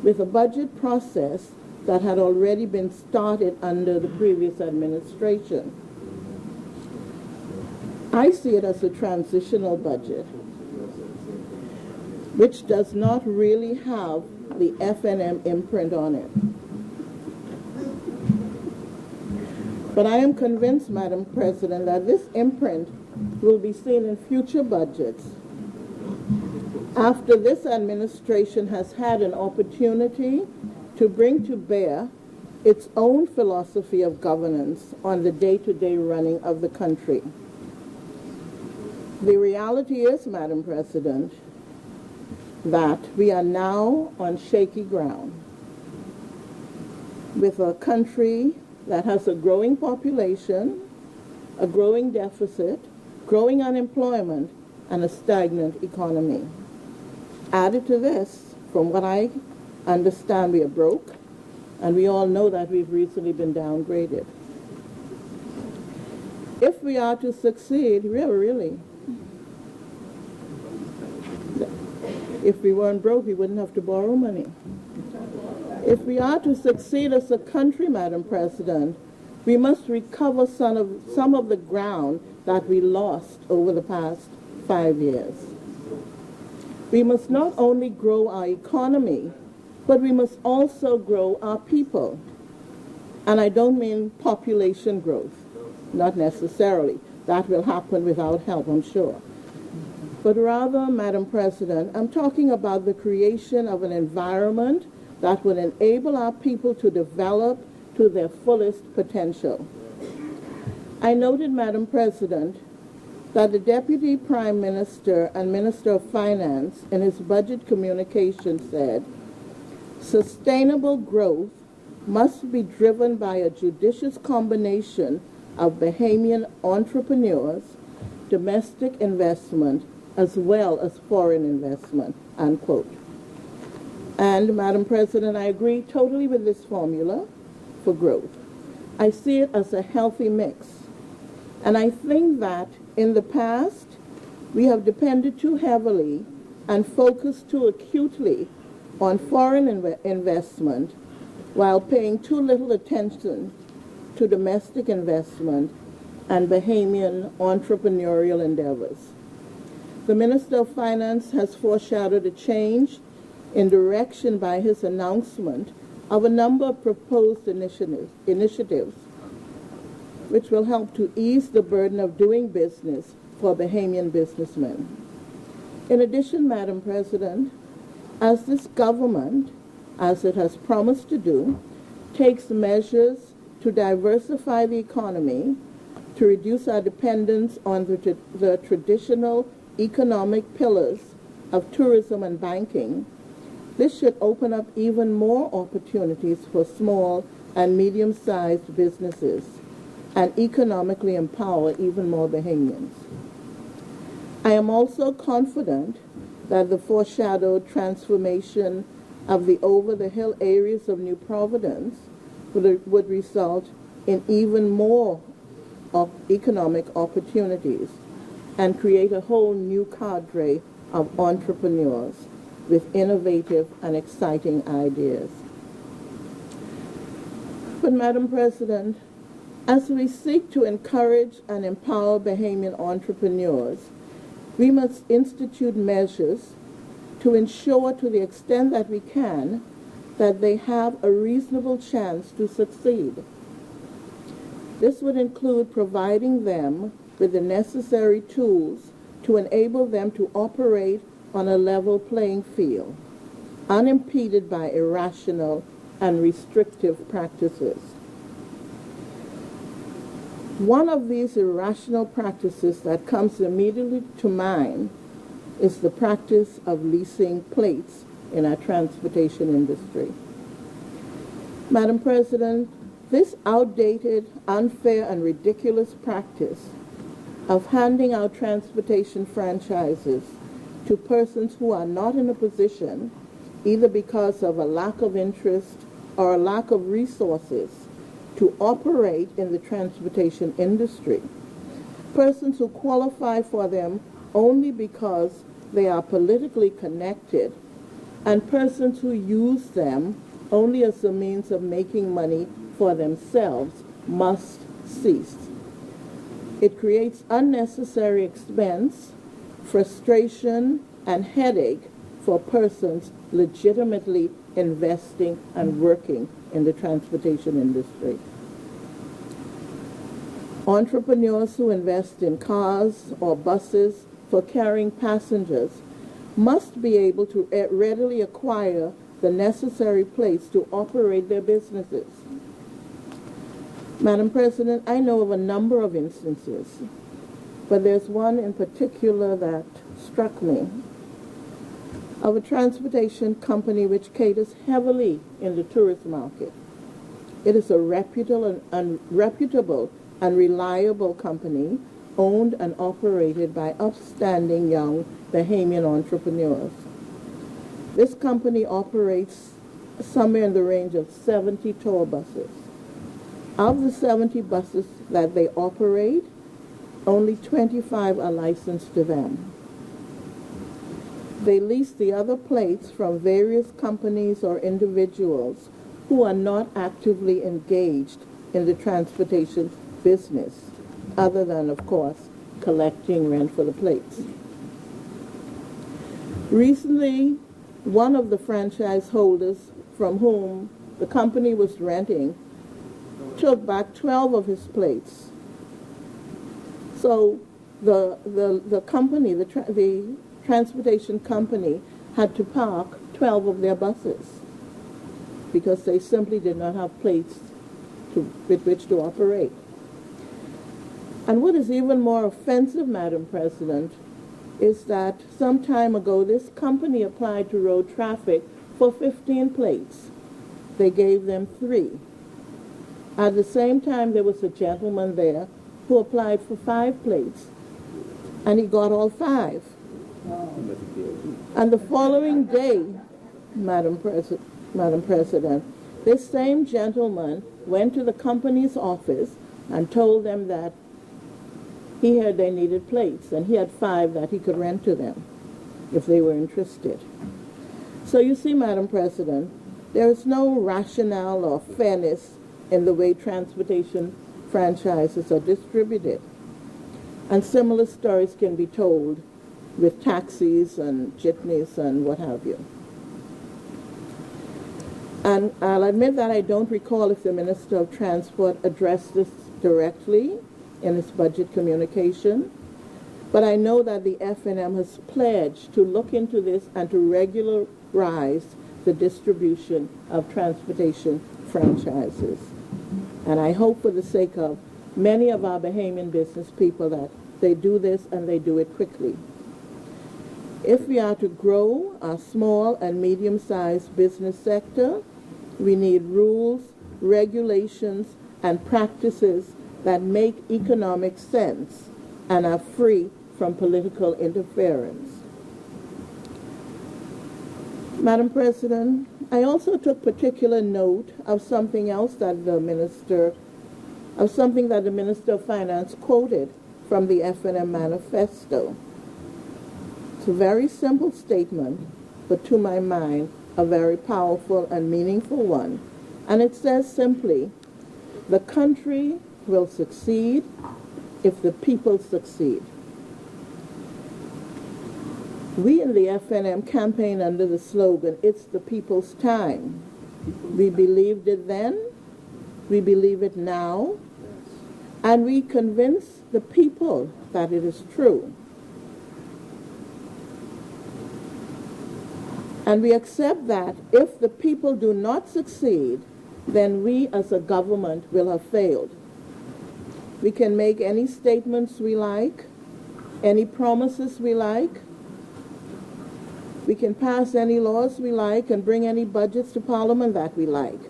with a budget process that had already been started under the previous administration. I see it as a transitional budget, which does not really have the F&M imprint on it. But I am convinced, Madam President, that this imprint will be seen in future budgets after this administration has had an opportunity to bring to bear its own philosophy of governance on the day-to-day running of the country. The reality is, Madam President, that we are now on shaky ground with a country that has a growing population, a growing deficit, growing unemployment, and a stagnant economy. Added to this, from what I understand, we are broke, and we all know that we've recently been downgraded. If we are to succeed, really, if we weren't broke, we wouldn't have to borrow money. If we are to succeed as a country, Madam President, we must recover some of the ground that we lost over the past 5 years. We must not only grow our economy, but we must also grow our people. And I don't mean population growth, not necessarily. That will happen without help, I'm sure. But rather, Madam President, I'm talking about the creation of an environment that will enable our people to develop to their fullest potential. I noted, Madam President, that the Deputy Prime Minister and Minister of Finance in his budget communication said, sustainable growth must be driven by a judicious combination of Bahamian entrepreneurs, domestic investment, as well as foreign investment, unquote. And, Madam President, I agree totally with this formula for growth. I see it as a healthy mix. And I think that in the past, we have depended too heavily and focused too acutely on foreign investment while paying too little attention to domestic investment and Bahamian entrepreneurial endeavors. The Minister of Finance has foreshadowed a change in direction by his announcement of a number of proposed initiatives which will help to ease the burden of doing business for Bahamian businessmen. In addition, Madam President, as this government, as it has promised to do, takes measures to diversify the economy, to reduce our dependence on the traditional economic pillars of tourism and banking, this should open up even more opportunities for small and medium-sized businesses and economically empower even more Bahamians. I am also confident that the foreshadowed transformation of the over-the-hill areas of New Providence would result in even more economic opportunities and create a whole new cadre of entrepreneurs with innovative and exciting ideas. But, Madam President, as we seek to encourage and empower Bahamian entrepreneurs, we must institute measures to ensure, to the extent that we can, that they have a reasonable chance to succeed. This would include providing them with the necessary tools to enable them to operate on a level playing field, unimpeded by irrational and restrictive practices. One of these irrational practices that comes immediately to mind is the practice of leasing plates in our transportation industry. Madam President, this outdated, unfair, and ridiculous practice of handing out transportation franchises to persons who are not in a position, either because of a lack of interest or a lack of resources, to operate in the transportation industry, persons who qualify for them only because they are politically connected, and persons who use them only as a means of making money for themselves, must cease. It creates unnecessary expense, frustration, and headache for persons legitimately investing and working in the transportation industry. Entrepreneurs who invest in cars or buses for carrying passengers must be able to readily acquire the necessary plates to operate their businesses. Madam President, I know of a number of instances, but there's one in particular that struck me, of a transportation company which caters heavily in the tourist market. It is a reputable and reliable company owned and operated by upstanding young Bahamian entrepreneurs. This company operates somewhere in the range of 70 tour buses. Of the 70 buses that they operate, only 25 are licensed to them. They lease the other plates from various companies or individuals who are not actively engaged in the transportation business, other than, of course, collecting rent for the plates. Recently, one of the franchise holders from whom the company was renting took back 12 of his plates. So the company, the transportation company, had to park 12 of their buses because they simply did not have plates with which to operate. And what is even more offensive, Madam President, is that some time ago this company applied to road traffic for 15 plates. They gave them 3. At the same time, there was a gentleman there who applied for 5 plates, and he got all 5. And the following day, Madam President, this same gentleman went to the company's office and told them that he heard they needed plates, and he had 5 that he could rent to them if they were interested. So you see, Madam President, there is no rationale or fairness in the way transportation franchises are distributed. And similar stories can be told with taxis and jitneys and what have you. And I'll admit that I don't recall if the Minister of Transport addressed this directly in his budget communication, but I know that the FNM has pledged to look into this and to regularize the distribution of transportation franchises. And I hope, for the sake of many of our Bahamian business people, that they do this and they do it quickly. If we are to grow our small and medium-sized business sector, we need rules regulations, and practices that make economic sense and are free from political interference. Madam President, I also took particular note of something else that the Minister of Finance quoted from the FNM manifesto. It's a very simple statement, but to my mind, a very powerful and meaningful one. And it says simply, the country will succeed if the people succeed. We in the FNM campaign under the slogan, "It's the people's time." We believed it then, we believe it now, and we convince the people that it is true. And we accept that if the people do not succeed, then we as a government will have failed. We can make any statements we like, any promises we like. We can pass any laws we like and bring any budgets to Parliament that we like.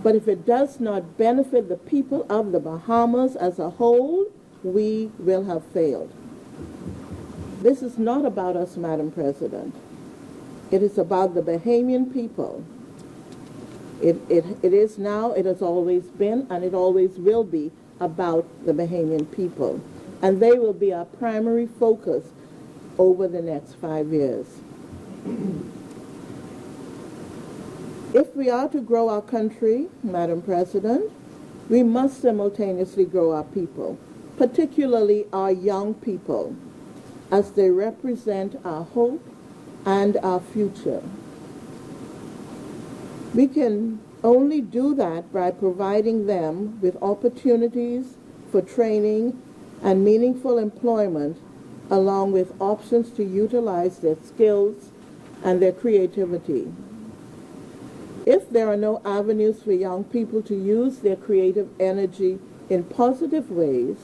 But if it does not benefit the people of the Bahamas as a whole, we will have failed. This is not about us, Madam President. It is about the Bahamian people. It is now, it has always been, and it always will be about the Bahamian people. And they will be our primary focus over the next 5 years. If we are to grow our country, Madam President, we must simultaneously grow our people, particularly our young people, as they represent our hope and our future. We can only do that by providing them with opportunities for training and meaningful employment, along with options to utilize their skills and their creativity. If there are no avenues for young people to use their creative energy in positive ways,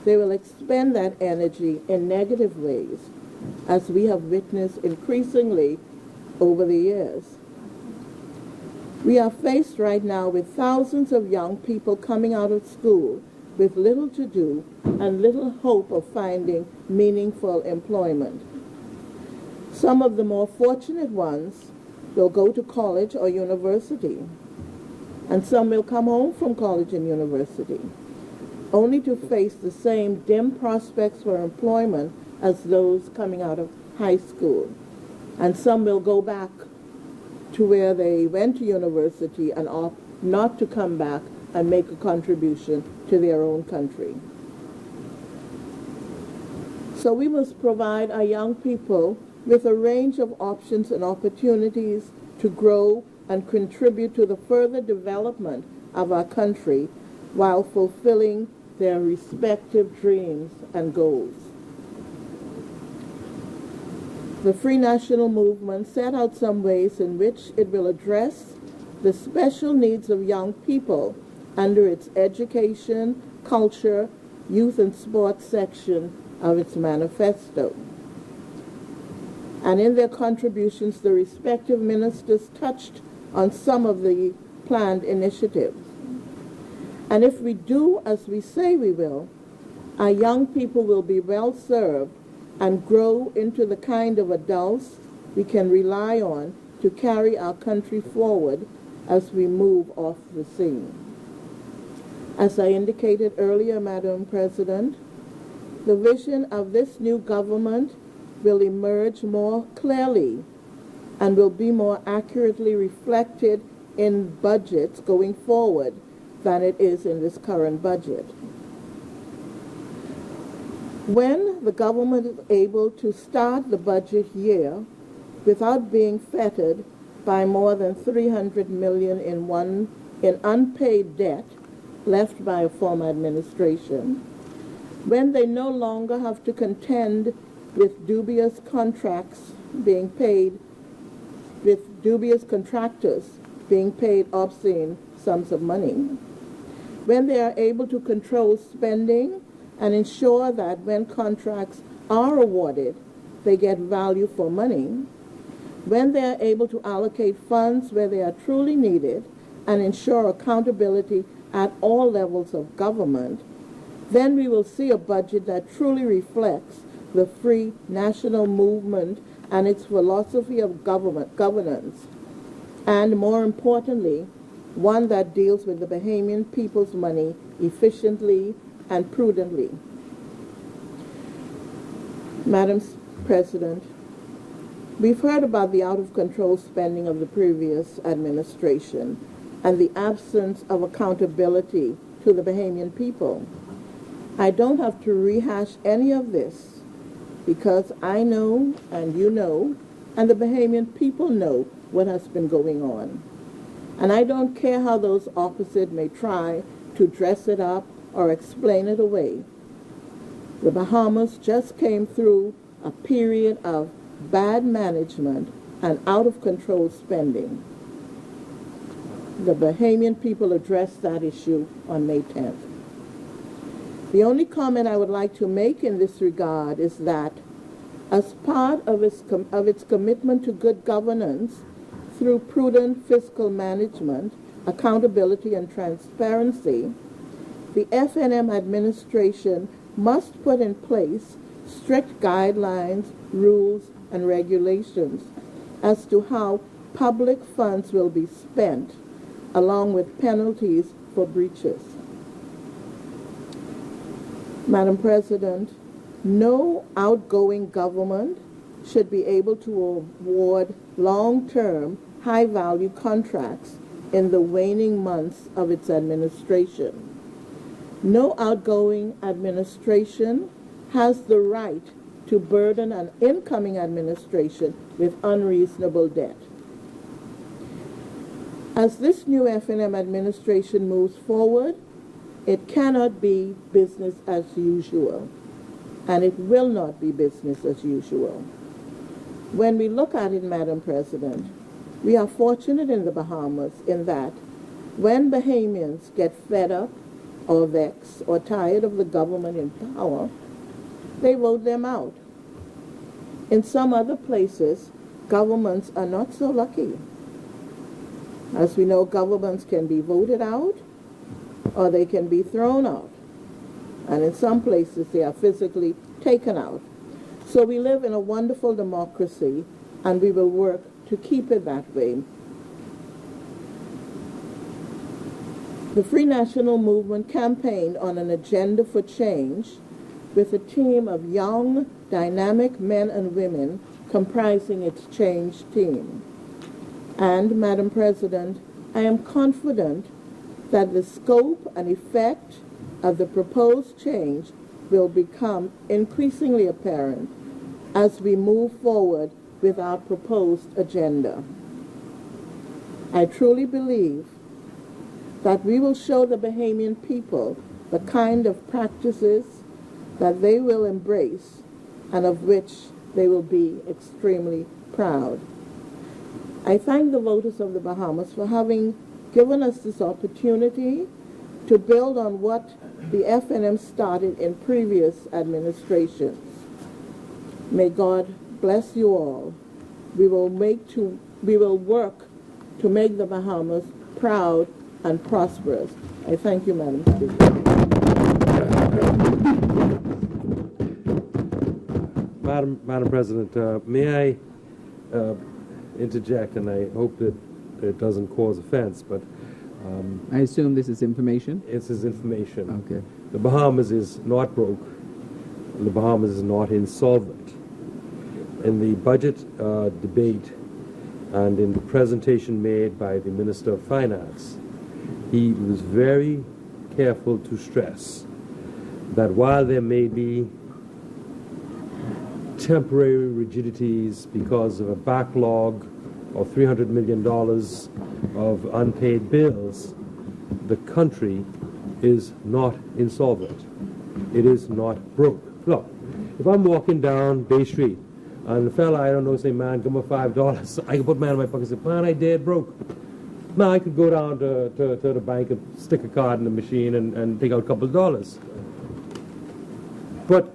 they will expend that energy in negative ways, as we have witnessed increasingly over the years. We are faced right now with thousands of young people coming out of school with little to do and little hope of finding meaningful employment. Some of the more fortunate ones will go to college or university, and some will come home from college and university, only to face the same dim prospects for employment as those coming out of high school. And some will go back to where they went to university and opt not to come back and make a contribution to their own country. So we must provide our young people with a range of options and opportunities to grow and contribute to the further development of our country while fulfilling their respective dreams and goals. The Free National Movement set out some ways in which it will address the special needs of young people under its education, culture, youth and sports section of its manifesto. And in their contributions, the respective ministers touched on some of the planned initiatives. And if we do as we say we will, our young people will be well served and grow into the kind of adults we can rely on to carry our country forward as we move off the scene. As I indicated earlier, Madam President, the vision of this new government will emerge more clearly and will be more accurately reflected in budgets going forward than it is in this current budget. When the government is able to start the budget year without being fettered by more than $300 million in unpaid debt left by a former administration, when they no longer have to contend with dubious contractors being paid obscene sums of money, when they are able to control spending and ensure that when contracts are awarded, they get value for money, when they are able to allocate funds where they are truly needed and ensure accountability at all levels of government, then we will see a budget that truly reflects the free national movement and its philosophy of governance, and more importantly, one that deals with the Bahamian people's money efficiently and prudently. Madam President, we've heard about the out-of-control spending of the previous administration and the absence of accountability to the Bahamian people. I don't have to rehash any of this because I know, and you know, and the Bahamian people know what has been going on. And I don't care how those opposite may try to dress it up or explain it away. The Bahamas just came through a period of bad management and out-of-control spending. The Bahamian people addressed that issue on May 10th. The only comment I would like to make in this regard is that as part of its commitment to good governance through prudent fiscal management, accountability, and transparency, the FNM administration must put in place strict guidelines, rules, and regulations as to how public funds will be spent, along with penalties for breaches. Madam President, no outgoing government should be able to award long-term, high-value contracts in the waning months of its administration. No outgoing administration has the right to burden an incoming administration with unreasonable debt. As this new FNM administration moves forward, it cannot be business as usual, and it will not be business as usual. When we look at it, Madam President, we are fortunate in the Bahamas in that when Bahamians get fed up or vexed or tired of the government in power, they vote them out. In some other places, governments are not so lucky. As we know, governments can be voted out or they can be thrown out. And in some places, they are physically taken out. So we live in a wonderful democracy, and we will work to keep it that way. The Free National Movement campaigned on an agenda for change with a team of young, dynamic men and women comprising its change team. And, Madam President, I am confident that the scope and effect of the proposed change will become increasingly apparent as we move forward with our proposed agenda. I truly believe that we will show the Bahamian people the kind of practices that they will embrace and of which they will be extremely proud. I thank the voters of the Bahamas for having given us this opportunity to build on what the FNM started in previous administrations. May God bless you all. We will work to make the Bahamas proud and prosperous. I thank you, Madam Speaker. Madam President, may I interject, and I hope that it doesn't cause offense, but I assume this is information? This is information. Okay. The Bahamas is not broke. The Bahamas is not insolvent. In the budget debate and in the presentation made by the Minister of Finance, he was very careful to stress that while there may be temporary rigidities because of a backlog of $300 million of unpaid bills, the country is not insolvent. It is not broke. Look, if I'm walking down Bay Street and a fella I don't know say, man, give me $5, I can put man in my pocket and say, man, I dead broke. Now I could go down to the bank and stick a card in the machine and take out a couple of dollars. But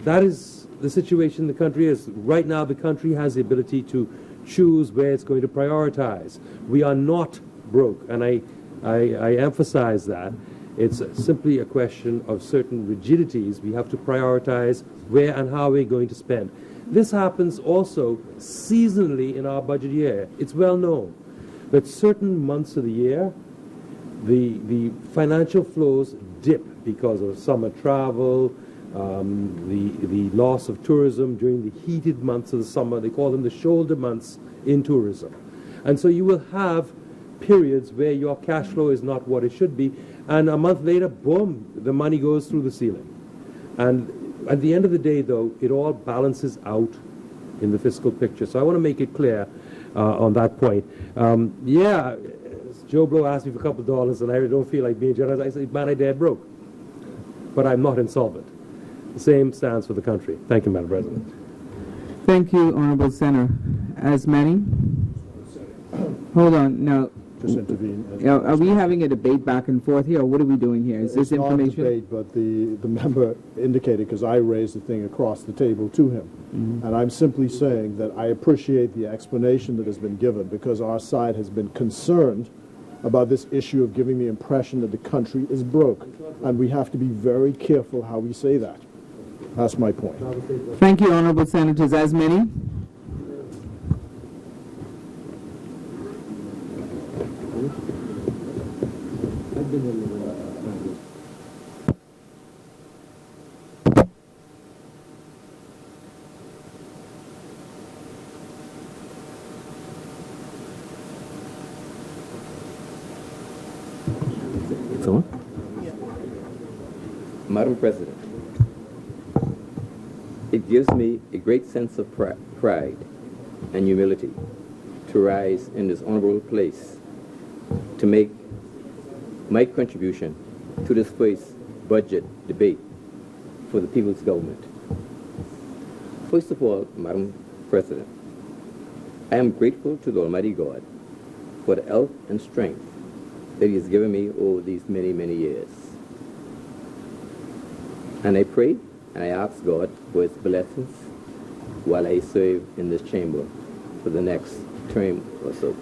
that is the situation the country is. Right now the country has the ability to choose where it's going to prioritize. We are not broke. And I emphasize that. It's simply a question of certain rigidities. We have to prioritize where and how we're going to spend. This happens also seasonally in our budget year. It's well known that certain months of the year, the financial flows dip because of summer travel, the loss of tourism during the heated months of the summer. They call them the shoulder months in tourism. And so you will have periods where your cash flow is not what it should be, and a month later, boom, the money goes through the ceiling. And at the end of the day, though, it all balances out in the fiscal picture. So I want to make it clear on that point. Yeah, Joe Blow asked me for a couple of dollars, and I don't feel like being generous. I said, man, I dead broke. But I'm not insolvent. The same stands for the country. Thank you, Madam President. Thank you, Honorable Senator. As many? Hold on. Now, Just intervene. are we having a debate back and forth here, or what are we doing here? Is this It's not a information? debate, but the member indicated, because I raised the thing across the table to him. And I'm simply saying that I appreciate the explanation that has been given, because our side has been concerned about this issue of giving the impression that the country is broke. And we have to be very careful how we say that. That's my point. Thank you, Honorable Senators. As many? Madam President, it gives me a great sense of pride and humility to rise in this honorable place to make my contribution to this first budget debate for the people's government. First of all, Madam President, I am grateful to the Almighty God for the health and strength that He has given me over these many, many years. And I pray and I ask God for His blessings while I serve in this chamber for the next term or so.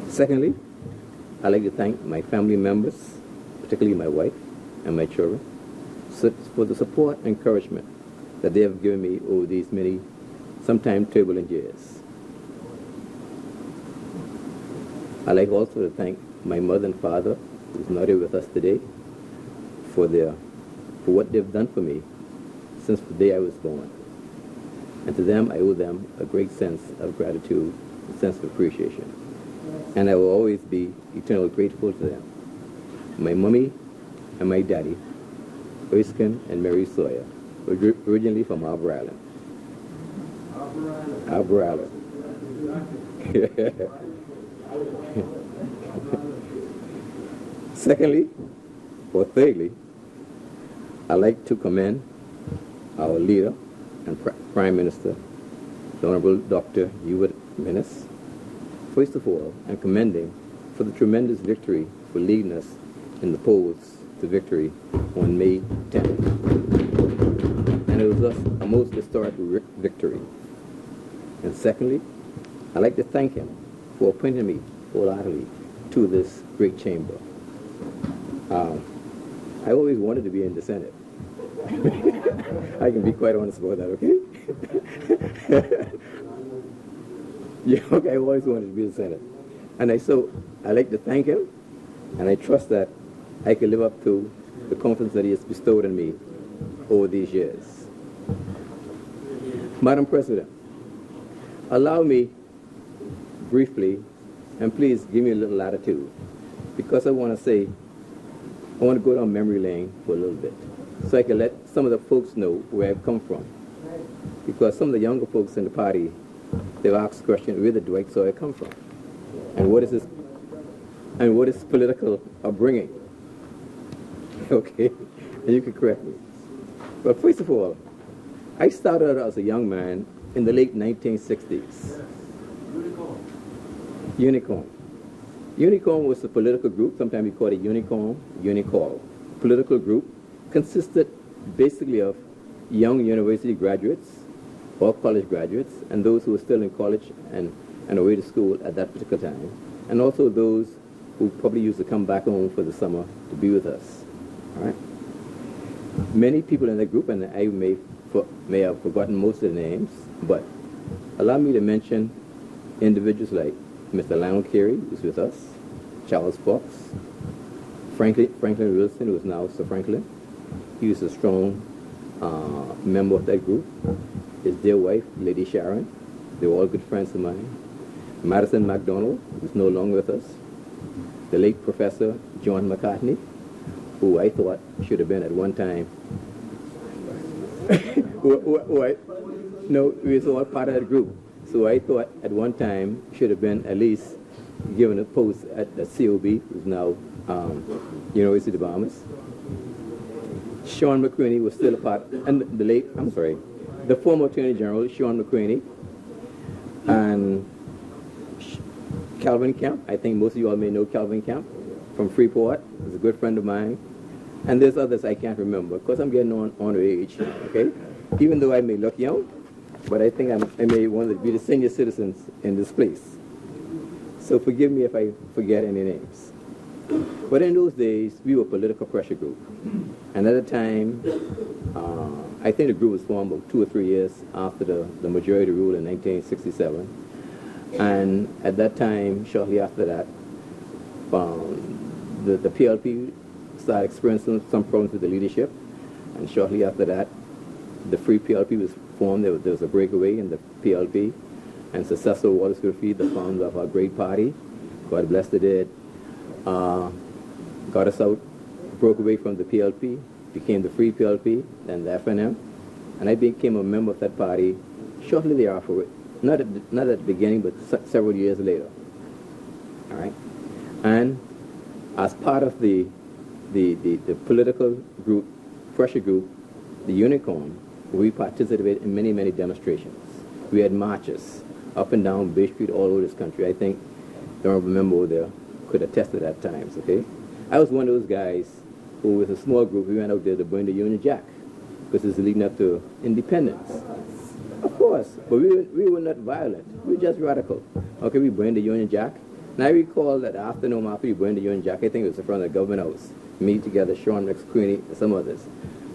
Secondly, I'd like to thank my family members, particularly my wife and my children, for the support and encouragement that they have given me over these many, sometimes turbulent years. I'd like also to thank my mother and father, who's not here with us today, for what they've done for me since the day I was born. And to them, I owe them a great sense of gratitude, a sense of appreciation. And I will always be eternally grateful to them. My mommy and my daddy, Erskine and Mary Sawyer, were originally from Arbor Island. Arbor Island. Secondly, or thirdly, I'd like to commend our leader and Prime Minister, the Honorable Dr. Hubert Minnis, first of all, and commending for the tremendous victory for leading us in the polls to victory on May 10th. And it was thus a most historic victory. And secondly, I'd like to thank him for appointing me wholeheartedly to this great chamber. I always wanted to be in the Senate. I can be quite honest about that, okay? Yeah, okay, I always wanted to be in the Senate. And I'd like to thank him, and I trust that I can live up to the confidence that he has bestowed on me over these years. Madam President, allow me briefly, and please give me a little latitude, because I want to go down memory lane for a little bit, so I can let some of the folks know where I've come from. Because some of the younger folks in the party, they've asked the question, where do I come from? And what is this? And what is political upbringing? Okay, and you can correct me. But first of all, I started out as a young man in the late 1960s. Unicorn. Unicorn was a political group, sometimes we call it Unicall. Political group consisted basically of young university graduates or college graduates and those who were still in college and and away to school at that particular time, and also those who probably used to come back home for the summer to be with us. All right? Many people in that group, and I may have forgotten most of the names, but allow me to mention individuals like Mr. Lionel Carey, who's with us, Charles Fox, Franklin Wilson, who is now Sir Franklin. He was a strong member of that group. His dear wife, Lady Sharon, they were all good friends of mine. Madison MacDonald, who's no longer with us. The late Professor John McCartney, who I thought should have been at one time. No, we was all part of that group. So I thought at one time should have been at least given a post at the COB, who's now University of the Bahamas. Sean McCraney was still a part, and the former Attorney General, Sean McCraney, and Calvin Camp. I think most of you all may know Calvin Camp from Freeport. He's a good friend of mine. And there's others I can't remember because I'm getting on age, okay? Even though I may look young, but I think I may want to be the senior citizens in this place. So forgive me if I forget any names. But in those days, we were a political pressure group. And at the time, I think the group was formed about 2 or 3 years after the majority rule in 1967. And at that time, shortly after that, the PLP started experiencing some problems with the leadership. And shortly after that, the Free PLP was formed. There was a breakaway in the PLP. And Successor Wallace Griffith, the founder of our great party, God bless the dead, got us out, broke away from the PLP, became the Free PLP and the FNM. And I became a member of that party shortly thereafter, not at the beginning, but several years later. All right? And as part of the political group, pressure group, the Unicorn, we participated in many, many demonstrations. We had marches up and down Bay Street all over this country. I think the honorable member over there could attest to that times, okay? I was one of those guys who, with a small group, we went out there to burn the Union Jack because it's leading up to independence. Of course, but we were not violent. We were just radical. Okay, we burned the Union Jack. And I recall that afternoon after we burned the Union Jack, I think it was in front of the government house, me together, Sean McCraney, and some others.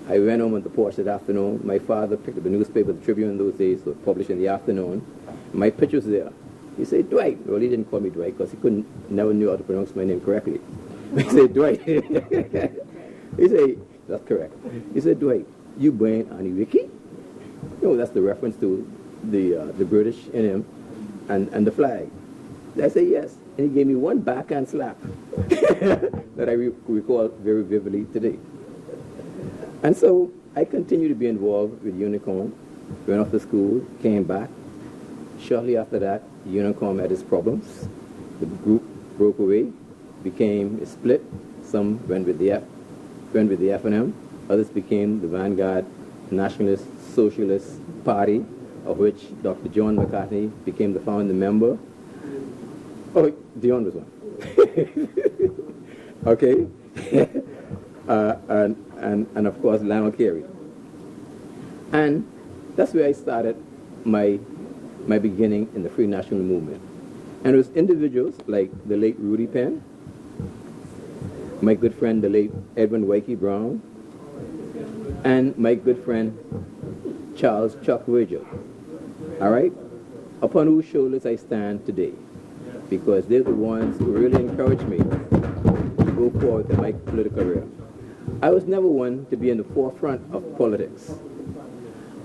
I went home on the porch that afternoon. My father picked up the newspaper, the Tribune in those days, was published in the afternoon. My picture was there. He said, Dwight. Well, he didn't call me Dwight because he never knew how to pronounce my name correctly. He said, Dwight. He said, that's correct. He said, Dwight, you burn Aniwiki? You know, that's the reference to the British in him and the flag. I said, yes. And he gave me one backhand slap that I recall very vividly today. And so I continued to be involved with Unicorn, went off to school, came back. Shortly after that, Unicorn had its problems. The group broke away, became a split. Some went with the FNM. Others became the Vanguard Nationalist Socialist Party, of which Dr. John McCartney became the founding member. Oh, Dion was one. Okay. And of course, Lionel Carey. And that's where I started my beginning in the Free National Movement. And it was individuals like the late Rudy Penn, my good friend, the late Edwin Wakey Brown, and my good friend, Charles Chuck Virgil. All right? Upon whose shoulders I stand today. Because they're the ones who really encouraged me to go forward in my political career. I was never one to be in the forefront of politics.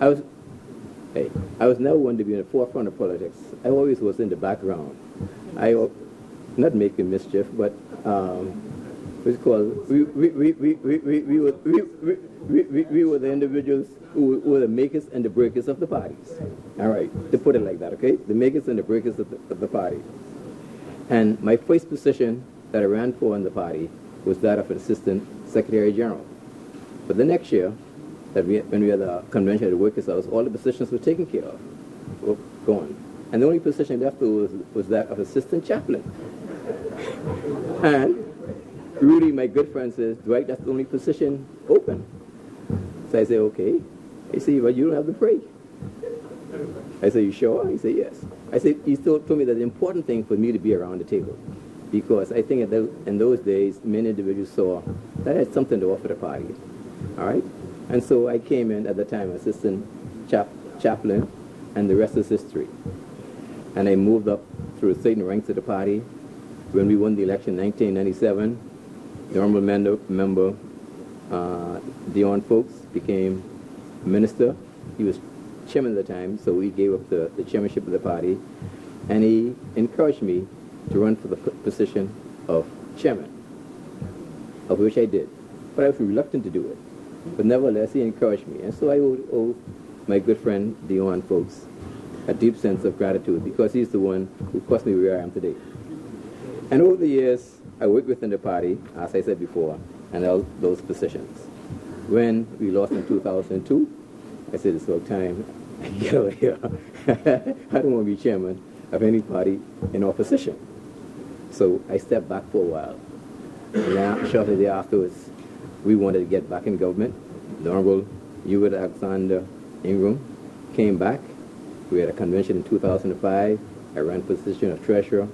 I was never one to be in the forefront of politics. I always was in the background. Not making mischief, but what's it called? We were the individuals who were the makers and the breakers of the parties. All right, to put it like that, okay? The makers and the breakers of the party. And my first position that I ran for in the party was that of an Assistant Secretary General. But the next year, when we had the convention at the Workers' House, all the positions were taken care of, were gone. And the only position left was that of Assistant Chaplain. And Rudy, my good friend, says, Dwight, that's the only position open. So I say, okay. He said, but you don't have the break. I said, you sure? He said, yes. I said, he told me that the important thing for me to be around the table, because I think in those days, many individuals saw that I had something to offer the party. All right? And so I came in at the time, assistant chaplain, and the rest is history. And I moved up through certain ranks of the party. When we won the election in 1997, the honorable member Dion Folks became minister. He was chairman at the time, so he gave up the chairmanship of the party, and he encouraged me to run for the position of chairman, of which I did. But I was reluctant to do it. But nevertheless, he encouraged me, and so I owe my good friend Dion Folks a deep sense of gratitude, because he's the one who caused me where I am today. And over the years, I worked within the party, as I said before, and held those positions. When we lost in 2002, I said, it's about time I get out of here. I don't want to be chairman of any party in opposition. So I stepped back for a while. And then shortly thereafterwards, we wanted to get back in government. The Honorable Hubert Alexander Ingram came back. We had a convention in 2005. I ran for the position of treasurer,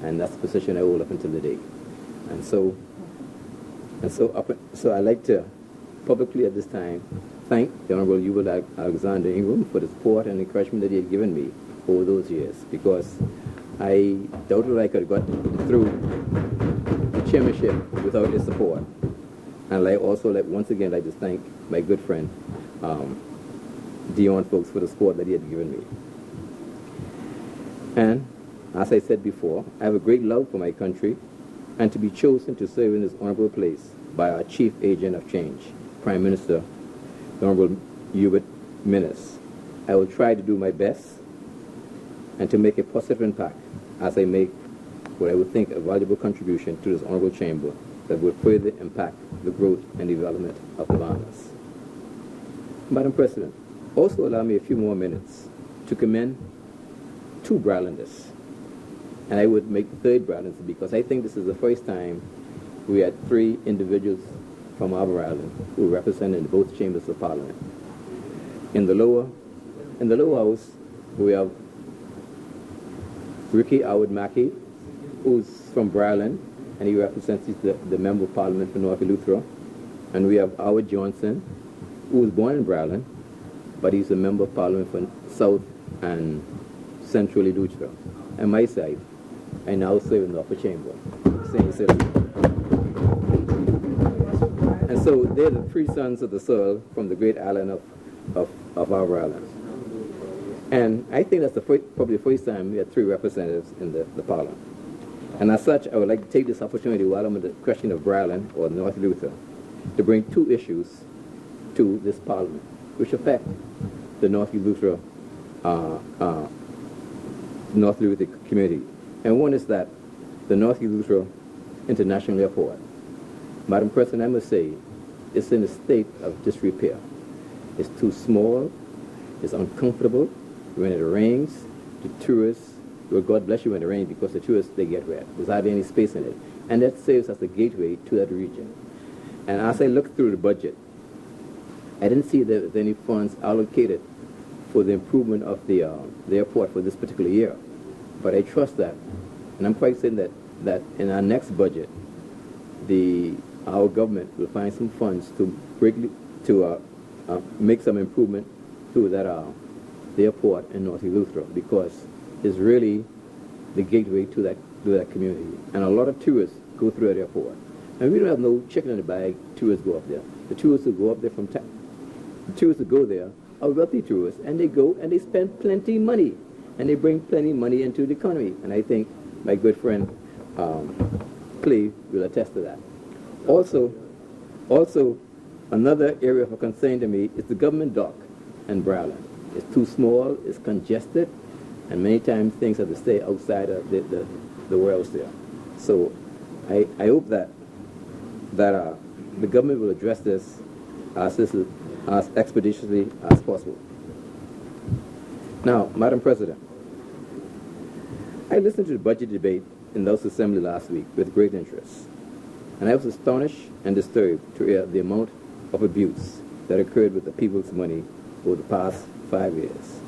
and that's the position I hold up until today. And so I'd like to publicly at this time thank the Honorable Hubert Alexander Ingram for the support and encouragement that he had given me over those years, because I doubted I could have got through the chairmanship without his support. And I also once again like to thank my good friend Dion Folks for the support that he had given me. And as I said before, I have a great love for my country, and to be chosen to serve in this honorable place by our chief agent of change, Prime Minister, the Honorable Hubert Minnis. I will try to do my best and to make a positive impact as I make what I would think a valuable contribution to this honorable chamber that will further impact the growth and development of the Bahamas. Madam President, also allow me a few more minutes to commend two Brylanders. And I would make the third Brylander, because I think this is the first time we had three individuals from our island who represented both chambers of Parliament. In the lower house, we have Ricky Howard Mackey, who's from Bryland, and he represents the Member of Parliament for North Eleuthera. And we have Howard Johnson, who was born in Bryland, but he's a Member of Parliament for South and Central Eleuthera. And my side, I now serve in the upper chamber, St. Cecilia. And so they're the three sons of the soil from the great island of our island. And I think that's probably the first time we had three representatives in the Parliament. And as such, I would like to take this opportunity while I'm on the question of Bryland or North Eleuthera to bring two issues to this Parliament which affect the North Eleuthera community. And one is that the North Eleuthera International Airport, Madam President, I must say, it's in a state of disrepair. It's too small, it's uncomfortable. When it rains, the tourists, well, God bless you when it rains, because the tourists, they get wet. There's hardly any space in it. And that serves as the gateway to that region. And as I looked through the budget, I didn't see there was any funds allocated for the improvement of the airport for this particular year. But I trust that, and I'm quite certain that in our next budget, our government will find some funds to make some improvement to that the airport in North Eleuthera, because it's really the gateway to that community. And a lot of tourists go through that airport. And we don't have no chicken in the bag. Tourists go up there. The tourists who go up there the tourists who go there are wealthy tourists, and they go and they spend plenty of money, and they bring plenty of money into the economy. And I think my good friend Clay will attest to that. Also, another area of concern to me is the government dock in Bryland. It's too small, it's congested, and many times things have to stay outside of the wells there. So I hope that the government will address this as expeditiously as possible. Now, Madam President, I listened to the budget debate in the House Assembly last week with great interest, and I was astonished and disturbed to hear the amount of abuse that occurred with the people's money over the past 5 years.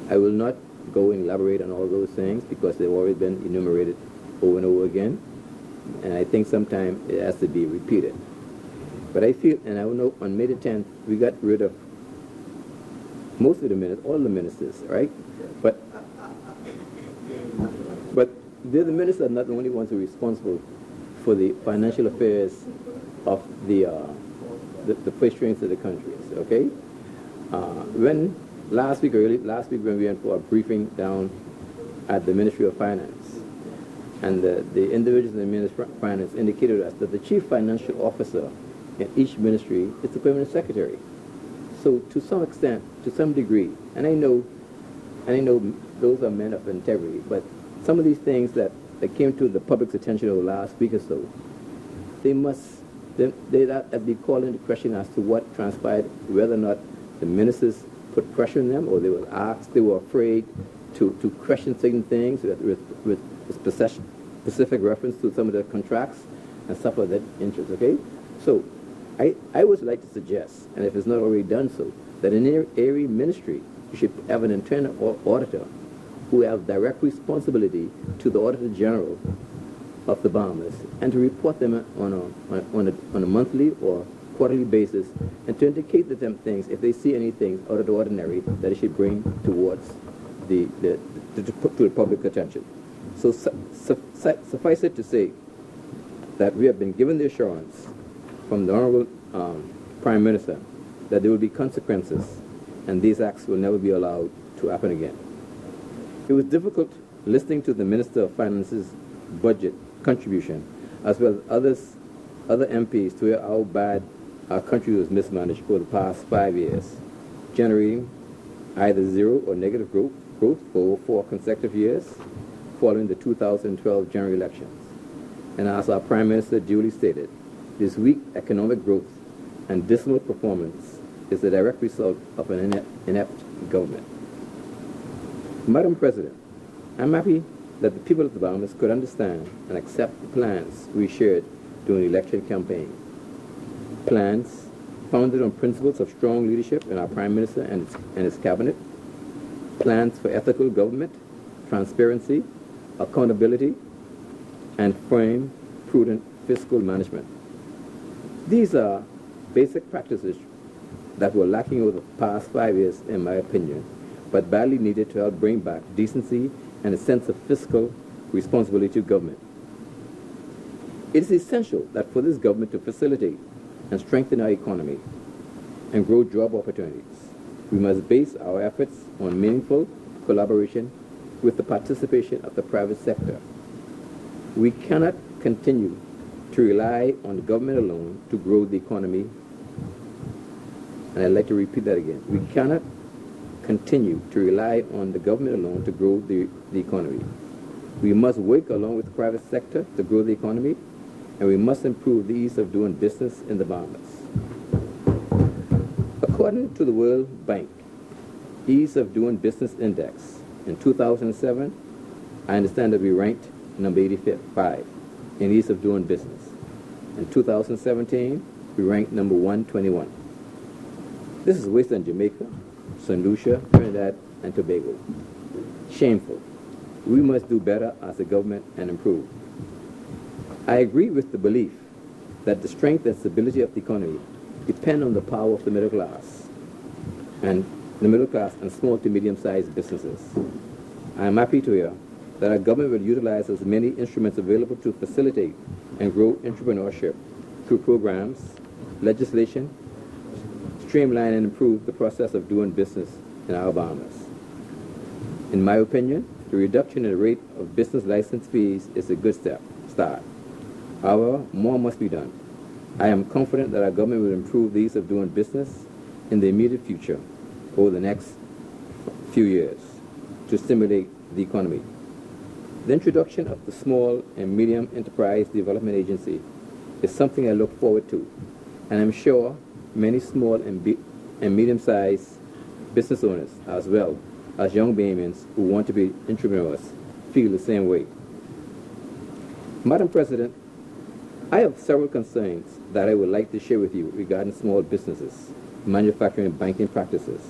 I will not go and elaborate on all those things because they've already been enumerated over and over again. And I think sometimes it has to be repeated. But I feel, and I know on May the 10th, we got rid of most of the ministers, all the ministers, right? But the ministers are not the only ones who are responsible for the financial affairs of the purse strings of the countries, okay? When last week when we went for a briefing down at the Ministry of Finance, and the individuals in the Ministry of Finance indicated to us that the chief financial officer in each ministry is the permanent secretary. So to some extent, to some degree, and I know those are men of integrity, but some of these things that came to the public's attention over the last week or so, they have be called into question as to what transpired, whether or not the ministers put pressure on them, or they were asked, they were afraid to question certain things with specific reference to some of the contracts and stuff of that interest, okay? So I would like to suggest, and if it's not already done so, that in every ministry you should have an internal auditor who have direct responsibility to the Auditor General of the Bahamas, and to report them on a monthly or quarterly basis, and to indicate to them things, if they see anything out of the ordinary, that they should bring towards to the public attention. So suffice it to say that we have been given the assurance from the Honorable Prime Minister that there will be consequences, and these acts will never be allowed to happen again. It was difficult listening to the Minister of Finance's budget contribution, as well as other MPs, to hear how bad our country was mismanaged over the past 5 years, generating either zero or negative growth for 4 consecutive years following the 2012 general elections. And as our Prime Minister duly stated, this weak economic growth and dismal performance is the direct result of an inept government. Madam President, I'm happy that the people of the Bahamas could understand and accept the plans we shared during the election campaign. Plans founded on principles of strong leadership in our Prime Minister and his cabinet, plans for ethical government, transparency, accountability, and firm, prudent fiscal management. These are basic practices that were lacking over the past 5 years, in my opinion, but badly needed to help bring back decency and a sense of fiscal responsibility to government. It is essential that for this government to facilitate and strengthen our economy and grow job opportunities, we must base our efforts on meaningful collaboration with the participation of the private sector. We cannot continue to rely on the government alone to grow the economy. And I'd like to repeat that again. We cannot continue to rely on the government alone to grow the economy. We must work along with the private sector to grow the economy, and we must improve the ease of doing business in the Bahamas. According to the World Bank Ease of Doing Business Index, in 2007, I understand that we ranked number 85 in ease of doing business. In 2017, we ranked number 121. This is worse than Jamaica, St. Lucia, Trinidad, and Tobago. Shameful. We must do better as a government and improve. I agree with the belief that the strength and stability of the economy depend on the power of the middle class and small to medium-sized businesses. I am happy to hear that our government will utilize as many instruments available to facilitate and grow entrepreneurship through programs, legislation, streamline and improve the process of doing business in our Bahamas. In my opinion, the reduction in the rate of business license fees is a good start. However, more must be done. I am confident that our government will improve the ease of doing business in the immediate future over the next few years to stimulate the economy. The introduction of the Small and Medium Enterprise Development Agency is something I look forward to, and I'm sure many small and medium-sized business owners, as well as young Bahamians who want to be entrepreneurs, feel the same way. Madam President, I have several concerns that I would like to share with you regarding small businesses, manufacturing and banking practices.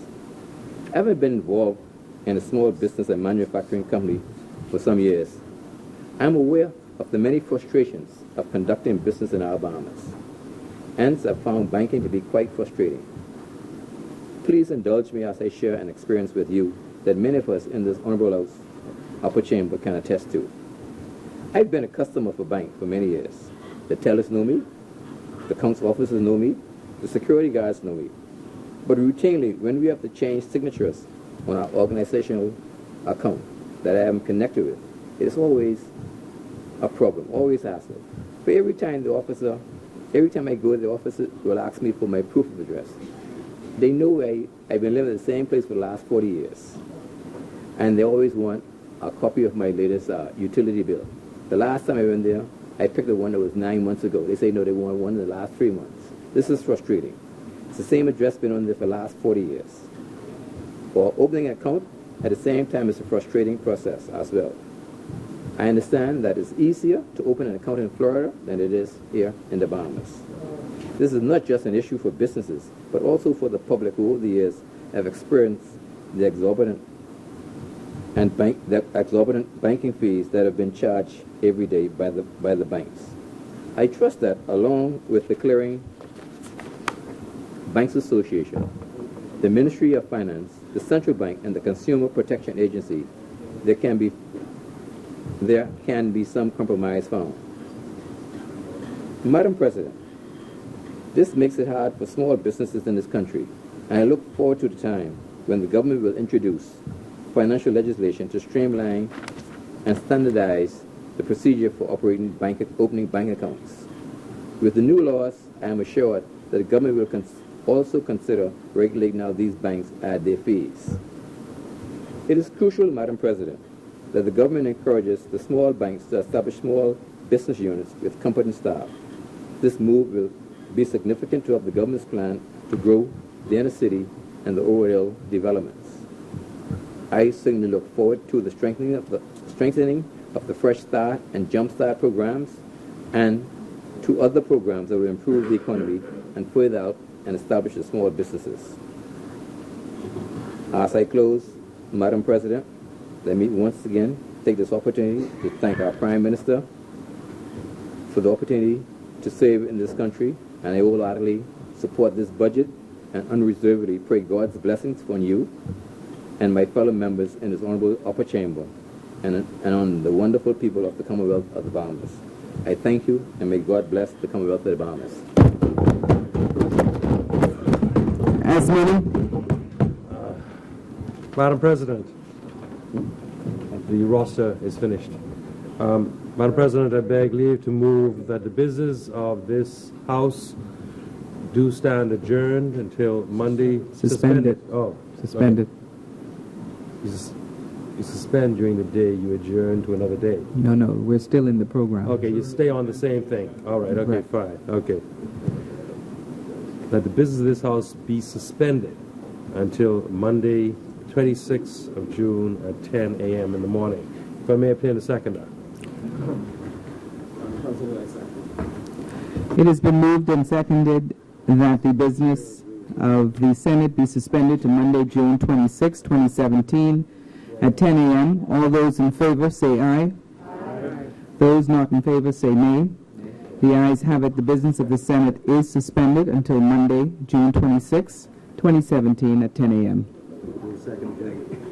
Having been involved in a small business and manufacturing company for some years. I'm aware of the many frustrations of conducting business in our Bahamas. Hence, I've found banking to be quite frustrating. Please indulge me as I share an experience with you that many of us in this honorable house, upper chamber, can attest to. I've been a customer of a bank for many years. The tellers know me, the council officers know me, the security guards know me. But routinely, when we have to change signatures on our organizational account that I am connected with, it is always a problem, always hassle. For every time I go, the officer will ask me for my proof of address. They know I've been living in the same place for the last 40 years. And they always want a copy of my latest utility bill. The last time I went there, I picked the one that was 9 months ago. They say, no, they want one in the last 3 months. This is frustrating. It's the same address been on there for the last 40 years. For opening an account, at the same time, it's a frustrating process as well. I understand that it's easier to open an account in Florida than it is here in the Bahamas. This is not just an issue for businesses, but also for the public who over the years have experienced the exorbitant banking fees that have been charged every day by the banks. I trust that along with the Clearing Banks Association, the Ministry of Finance, the Central Bank, and the Consumer Protection Agency, there can be some compromise found. Madam President, this makes it hard for small businesses in this country, and I look forward to the time when the government will introduce financial legislation to streamline and standardize the procedure for opening bank accounts. With the new laws, I am assured that the government will also consider regulating how these banks add their fees. It is crucial, Madam President, that the government encourages the small banks to establish small business units with competent staff. This move will be significant to help the government's plan to grow the inner city and the overall developments. I certainly look forward to the strengthening of the Fresh Start and Jump Start programs and to other programs that will improve the economy and further out and establish the small businesses. As I close, Madam President, let me once again take this opportunity to thank our Prime Minister for the opportunity to serve in this country, and I wholeheartedly support this budget and unreservedly pray God's blessings on you and my fellow members in this honorable upper chamber and on the wonderful people of the Commonwealth of the Bahamas. I thank you, and may God bless the Commonwealth of the Bahamas. As many. Madam President, the roster is finished. Madam President, I beg leave to move that the business of this House do stand adjourned until Monday. Suspended. Oh, Suspended. okay. You suspend during the day, you adjourn to another day. No, we're still in the program. Okay, you stay on the same thing. All right, okay, Right. fine. Okay. That the business of this House be suspended until Monday, 26th of June at 10 a.m. in the morning. If I may obtain a seconder. It has been moved and seconded that the business of the Senate be suspended to Monday, June 26, 2017 at 10 a.m. All those in favor say aye. Aye. Those not in favor say nay. The ayes have it. The business of the Senate is suspended until Monday, June 26, 2017 at 10 a.m.